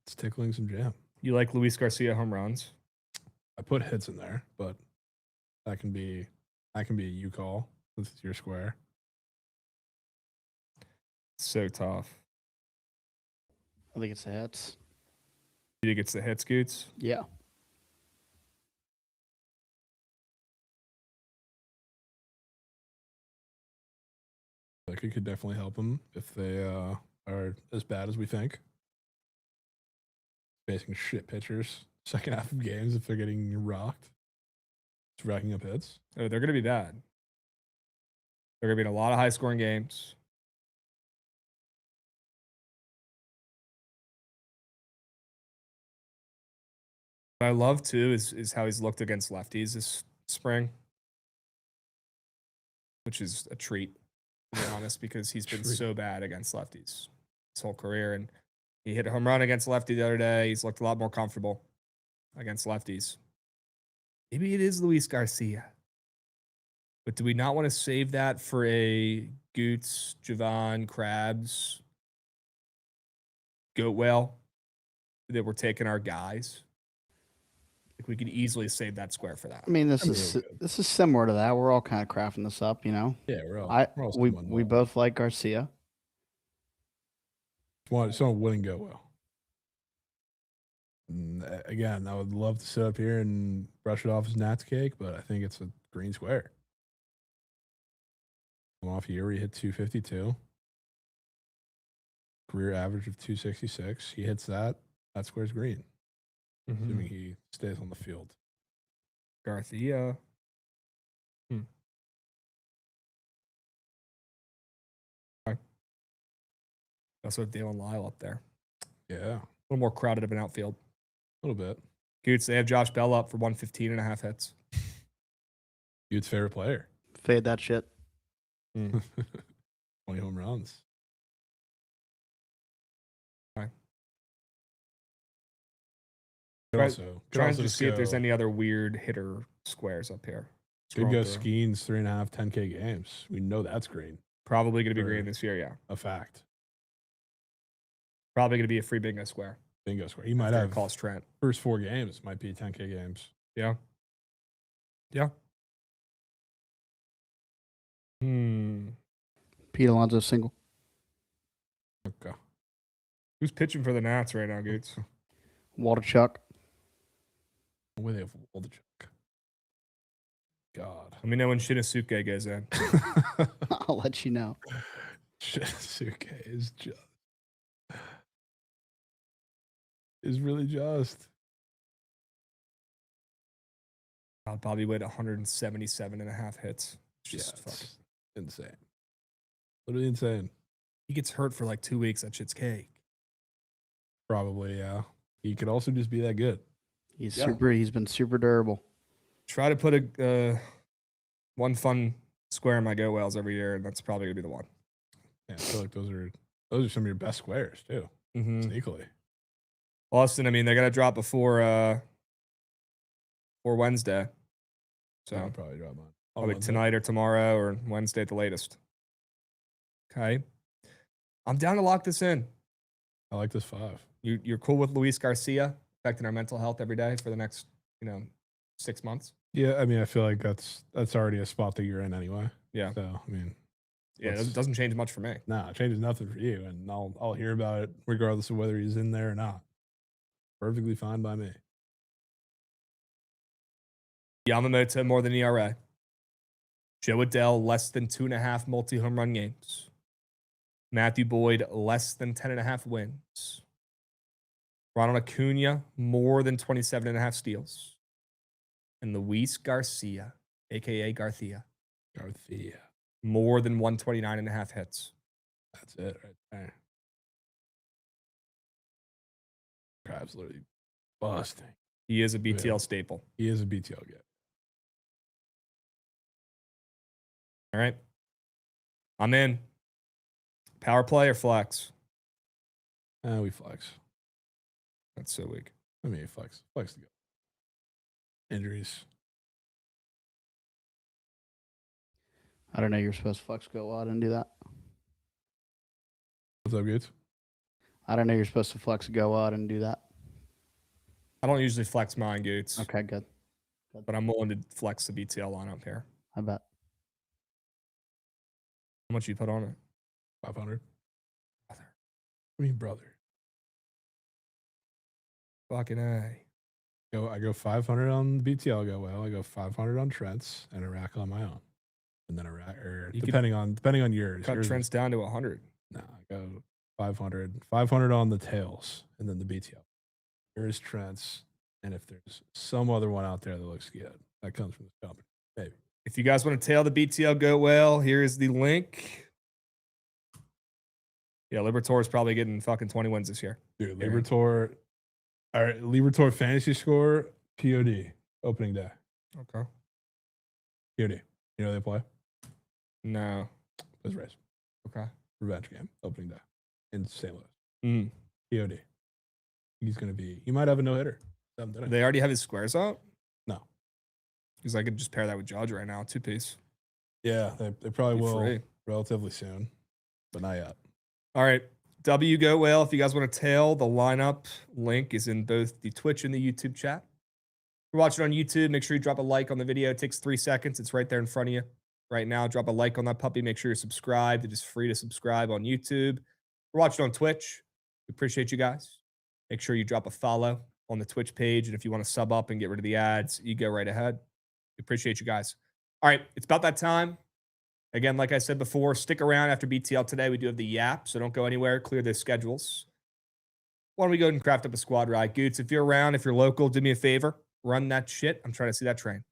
[SPEAKER 2] It's tickling some jam.
[SPEAKER 1] You like Luis Garcia home runs?
[SPEAKER 2] I put hits in there, but that can be a you call. This is your square.
[SPEAKER 1] So tough.
[SPEAKER 3] I think it's the hits.
[SPEAKER 1] You think it's the hit, Scoots?
[SPEAKER 3] Yeah.
[SPEAKER 2] Like it could definitely help them if they are as bad as we think. Facing shit pitchers second half of games if they're getting rocked. It's racking up hits.
[SPEAKER 1] Oh, they're going to be bad. They're going to be in a lot of high scoring games. What I love too is how he's looked against lefties this spring, which is a treat, to be honest, because he's been so bad against lefties his whole career. And he hit a home run against lefty the other day. He's looked a lot more comfortable against lefties. Maybe it is Luis Garcia. But do we not want to save that for a Goots, Jovan, Krabs, Goat Whale that we're taking our guys? Like we could easily save that square for that.
[SPEAKER 3] I mean, this is similar to that. We're all kind of crafting this up, you know.
[SPEAKER 2] Yeah, we're all
[SPEAKER 3] we both like Garcia.
[SPEAKER 2] Someone winning go well. Again, I would love to sit up here and brush it off as Nats cake, but I think it's a green square. Come off a year where he hit 252. Career average of 266. He hits that. That square's green. Assuming he stays on the field.
[SPEAKER 1] Garcia. Also have Dalen Lyle up there.
[SPEAKER 2] Yeah.
[SPEAKER 1] A little more crowded of an outfield.
[SPEAKER 2] A little bit.
[SPEAKER 1] Goots, they have Josh Bell up for 115.5 hits.
[SPEAKER 2] Goots' favorite player.
[SPEAKER 3] Fade that shit.
[SPEAKER 2] 20 home runs.
[SPEAKER 1] Trying to see if there's any other weird hitter squares up here.
[SPEAKER 2] Could go Skeens 3.5 10K games. We know that's green.
[SPEAKER 1] Probably going to be green this year, yeah.
[SPEAKER 2] A fact.
[SPEAKER 1] Probably going to be a free bingo square.
[SPEAKER 2] Bingo square. He might have
[SPEAKER 1] calls Trent.
[SPEAKER 2] First 4 games might be 10K games.
[SPEAKER 1] Yeah. Yeah.
[SPEAKER 3] Pete Alonso single.
[SPEAKER 2] Okay.
[SPEAKER 1] Who's pitching for the Nats right now, Goots?
[SPEAKER 3] Walter Chuck.
[SPEAKER 2] Where they have Waldichuk. God.
[SPEAKER 1] Let me know when Shinosuke goes in.
[SPEAKER 3] I'll let you know.
[SPEAKER 2] Shinosuke is really just.
[SPEAKER 1] Bobby Witt 177.5 hits. It's just fucking
[SPEAKER 2] insane. Literally insane.
[SPEAKER 1] He gets hurt for like 2 weeks. That shit's cake.
[SPEAKER 2] Probably, yeah. He could also just be that good.
[SPEAKER 3] He's been super durable.
[SPEAKER 1] Try to put a one fun square in my go wells every year, and that's probably gonna be the one.
[SPEAKER 2] Yeah, I feel like those are some of your best squares too. Sneakily.
[SPEAKER 1] Austin, I mean, they gotta drop before Wednesday. So
[SPEAKER 2] I'll probably drop mine.
[SPEAKER 1] Probably tonight or tomorrow or Wednesday at the latest. Okay. I'm down to lock this in.
[SPEAKER 2] I like this 5.
[SPEAKER 1] You're cool with Luis Garcia affecting our mental health every day for the next, 6 months?
[SPEAKER 2] Yeah, I mean, I feel like that's already a spot that you're in anyway.
[SPEAKER 1] Yeah.
[SPEAKER 2] So, I mean,
[SPEAKER 1] yeah, it doesn't change much for me.
[SPEAKER 2] Nah, it changes nothing for you, and I'll hear about it regardless of whether he's in there or not. Perfectly fine by me.
[SPEAKER 1] Yamamoto more than ERA. Joe Adell less than 2.5 multi-home run games. Matthew Boyd less than 10.5 wins. Ronald Acuna more than 27.5 steals. And Luis Garcia, aka Garcia, more than 129.5 hits.
[SPEAKER 2] That's it right there. Krabs literally busting.
[SPEAKER 1] He is a BTL staple.
[SPEAKER 2] He is a BTL guy.
[SPEAKER 1] All right. I'm in. Power play or flex?
[SPEAKER 2] We flex.
[SPEAKER 1] That's so weak.
[SPEAKER 2] I mean, flex to go. Injuries.
[SPEAKER 3] I don't know. You're supposed to flex go out and do that.
[SPEAKER 2] What's up, Gates?
[SPEAKER 3] I don't know. You're supposed to flex go out and do that.
[SPEAKER 1] I don't usually flex mine, Goots.
[SPEAKER 3] Okay, good.
[SPEAKER 1] But I'm willing to flex the BTL lineup here.
[SPEAKER 3] I bet.
[SPEAKER 1] How much you put on it?
[SPEAKER 2] 500. Brother. I mean, brother.
[SPEAKER 1] Fucking A.
[SPEAKER 2] I go 500 on BTL go well. I go 500 on Trent's and a rack on my own. And then a rack, or depending on yours.
[SPEAKER 1] Cut Trent's down to 100.
[SPEAKER 2] No, I go 500 on the tails, and then the BTL. Here's Trent's, and if there's some other one out there that looks good, that comes from this company, maybe.
[SPEAKER 1] If you guys want to tail the BTL go well, here is the link. Yeah, Libertor is probably getting fucking 20 wins this year.
[SPEAKER 2] Dude, Libertor, all right, Libertor fantasy score, POD, opening day.
[SPEAKER 1] Okay.
[SPEAKER 2] POD. You know who they play?
[SPEAKER 1] No.
[SPEAKER 2] It's race.
[SPEAKER 1] Okay.
[SPEAKER 2] Revenge game, opening day in St. Louis.
[SPEAKER 1] Mm.
[SPEAKER 2] POD. He might have a no-hitter.
[SPEAKER 1] They already have his squares up?
[SPEAKER 2] No.
[SPEAKER 1] Because I could just pair that with Judge right now, 2-piece.
[SPEAKER 2] Yeah, they probably will
[SPEAKER 1] free.
[SPEAKER 2] Relatively soon, but not yet.
[SPEAKER 1] All right. W go well. If you guys want to tail, the lineup link is in both the Twitch and the YouTube chat. If you're watching on YouTube, make sure you drop a like on the video. It takes 3 seconds. It's right there in front of you right now. Drop a like on that puppy. Make sure you're subscribed. It is free to subscribe on YouTube. If you're watching on Twitch, we appreciate you guys. Make sure you drop a follow on the Twitch page. And if you want to sub up and get rid of the ads, you go right ahead. We appreciate you guys. All right. It's about that time. Again, like I said before, stick around after BTL today. We do have the Yap, so don't go anywhere. Clear their schedules. Why don't we go ahead and craft up a squad ride? Goots, if you're around, if you're local, do me a favor. Run that shit. I'm trying to see that train.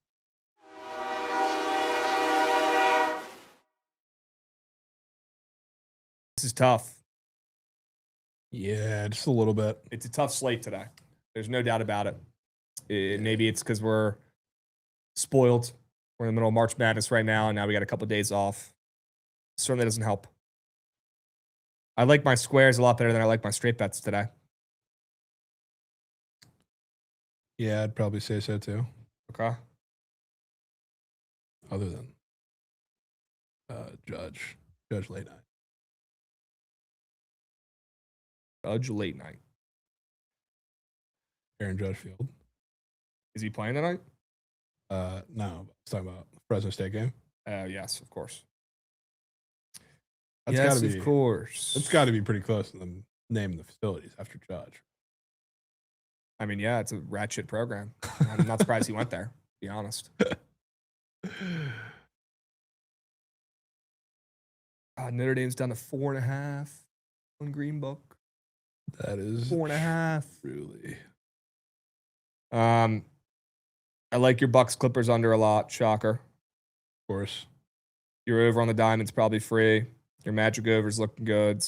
[SPEAKER 1] This is tough.
[SPEAKER 2] Yeah, just a little bit.
[SPEAKER 1] It's a tough slate today. There's no doubt about it. Maybe it's because we're spoiled. We're in the middle of March Madness right now, and now we got a couple of days off. Certainly doesn't help. I like my squares a lot better than I like my straight bets today.
[SPEAKER 2] Yeah, I'd probably say so too.
[SPEAKER 1] Okay.
[SPEAKER 2] Other than Judge late night.
[SPEAKER 1] Judge late night.
[SPEAKER 2] Aaron Judge Field.
[SPEAKER 1] Is he playing tonight?
[SPEAKER 2] No, I was talking about the Fresno State game.
[SPEAKER 1] Yes, of course.
[SPEAKER 2] That's
[SPEAKER 1] Yes,
[SPEAKER 2] gotta be,
[SPEAKER 1] of course.
[SPEAKER 2] It's got to be pretty close to them naming the facilities after Judge.
[SPEAKER 1] I mean, yeah, it's a rat shit program. I'm not surprised he went there, to be honest. Notre Dame's down to 4.5 on Green Book.
[SPEAKER 2] That is
[SPEAKER 1] 4.5.
[SPEAKER 2] Really.
[SPEAKER 1] I like your Bucks Clippers under a lot. Shocker.
[SPEAKER 2] Of course.
[SPEAKER 1] Your over on the Diamonds probably free. Your Magic over's looking good.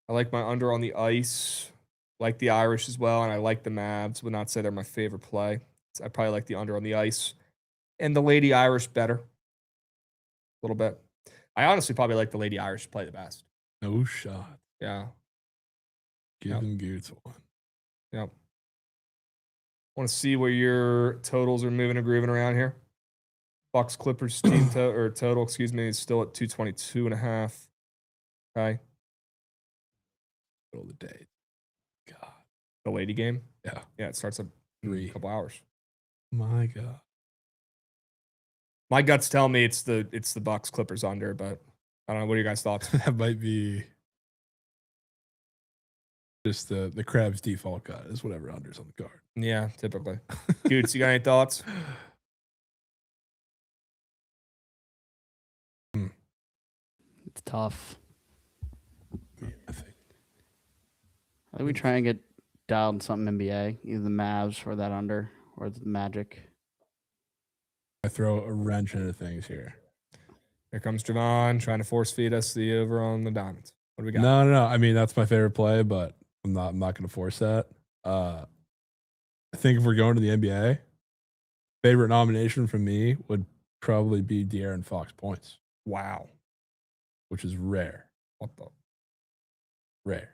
[SPEAKER 1] I like my under on the ice. Like the Irish as well, and I like the Mavs. Would not say they're my favorite play. I probably like the under on the ice. And the Lady Irish better. A little bit. I honestly probably like the Lady Irish play the best.
[SPEAKER 2] No shot.
[SPEAKER 1] Yeah.
[SPEAKER 2] Giving Goots one.
[SPEAKER 1] Yep. Want to see where your totals are moving and grooving around here. Bucks Clippers team total, excuse me, is still at 222.5. Okay.
[SPEAKER 2] Middle of the day. God.
[SPEAKER 1] The lady game?
[SPEAKER 2] Yeah.
[SPEAKER 1] Yeah, it starts at
[SPEAKER 2] 3.
[SPEAKER 1] a couple hours.
[SPEAKER 2] My God.
[SPEAKER 1] My guts tell me it's the Bucks Clippers under, but I don't know. What are your guys' thoughts?
[SPEAKER 2] That might be just the Krabs default gut is whatever unders on the card.
[SPEAKER 1] Yeah, typically. Goots, you got any thoughts?
[SPEAKER 3] It's tough.
[SPEAKER 2] Yeah, I think
[SPEAKER 3] we try and get dialed in something NBA, either the Mavs or that under or the Magic.
[SPEAKER 2] I throw a wrench into things here.
[SPEAKER 1] Here comes Jovan trying to force feed us the over on the Diamonds. What do we got?
[SPEAKER 2] No. I mean, that's my favorite play, but I'm not going to force that. I think if we're going to the NBA, favorite nomination from me would probably be De'Aaron Fox points.
[SPEAKER 1] Wow.
[SPEAKER 2] Which is rare.
[SPEAKER 1] What the?
[SPEAKER 2] Rare.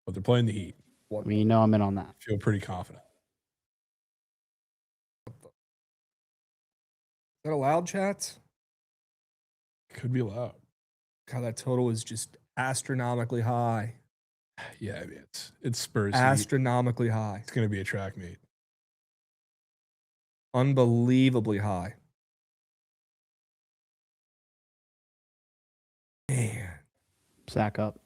[SPEAKER 2] But they're playing the Heat.
[SPEAKER 3] I mean, you know I'm in on that.
[SPEAKER 2] Feel pretty confident.
[SPEAKER 1] Is that allowed, chat?
[SPEAKER 2] Could be allowed.
[SPEAKER 1] God, that total is just astronomically high.
[SPEAKER 2] Yeah, I mean, it's Spurs.
[SPEAKER 1] Astronomically high.
[SPEAKER 2] It's going to be a track meet.
[SPEAKER 1] Unbelievably high. Man.
[SPEAKER 3] Sack up.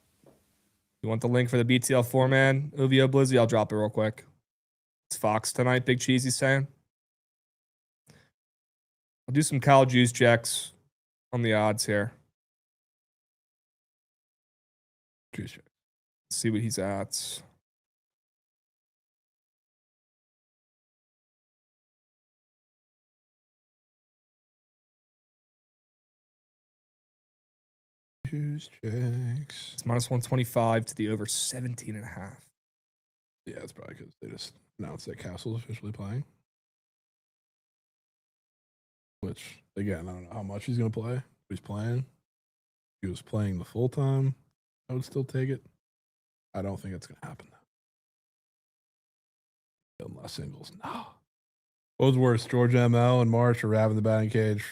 [SPEAKER 1] You want the link for the BTL 4-man? Uvio Blizzy, I'll drop it real quick. It's Fox tonight, Big Cheesy's saying. I'll do some Kyle Juice checks on the odds here.
[SPEAKER 2] Juice check.
[SPEAKER 1] See what he's at.
[SPEAKER 2] Juice checks.
[SPEAKER 1] It's minus 125 to the over 17.5.
[SPEAKER 2] Yeah, it's probably because they just announced that Castle's officially playing. Which, again, I don't know how much he's going to play. But he's playing. If he was playing the full time, I would still take it. I don't think it's going to happen, though. Unless singles. No. What was worse, Georgia ML in March or Rav in the batting cage?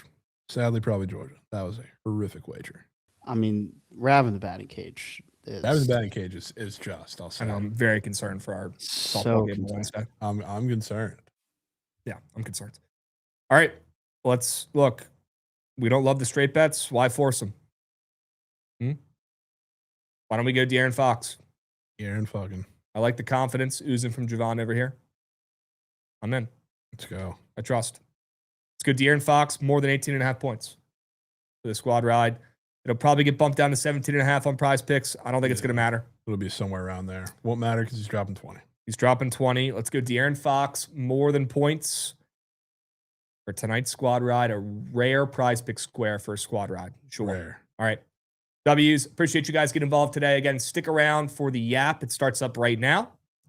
[SPEAKER 2] Sadly, probably Georgia. That was a horrific wager.
[SPEAKER 3] I mean, Rav in the batting cage.
[SPEAKER 2] Rav in the batting cage is just, I'll say.
[SPEAKER 1] And I'm very concerned for our
[SPEAKER 3] So
[SPEAKER 1] softball game on
[SPEAKER 3] concerned.
[SPEAKER 1] Wednesday.
[SPEAKER 2] I'm concerned.
[SPEAKER 1] Yeah, I'm concerned. All right, let's look. We don't love the straight bets. Why force them? Why don't we go De'Aaron Fox?
[SPEAKER 2] Aaron fucking.
[SPEAKER 1] I like the confidence oozing from Jovan over here. I'm in.
[SPEAKER 2] Let's go.
[SPEAKER 1] I trust. Let's go De'Aaron Fox, more than 18.5 points for the squad ride. It'll probably get bumped down to 17.5 on Prize Picks. I don't think it's going to matter.
[SPEAKER 2] It'll be somewhere around there. Won't matter because he's dropping 20.
[SPEAKER 1] He's dropping 20. Let's go De'Aaron Fox, more than points for tonight's squad ride. A rare Prize Pick square for a squad ride. Sure.
[SPEAKER 2] Rare.
[SPEAKER 1] All right. W's. Appreciate you guys getting involved today. Again, stick around for the Yap. It starts up right now.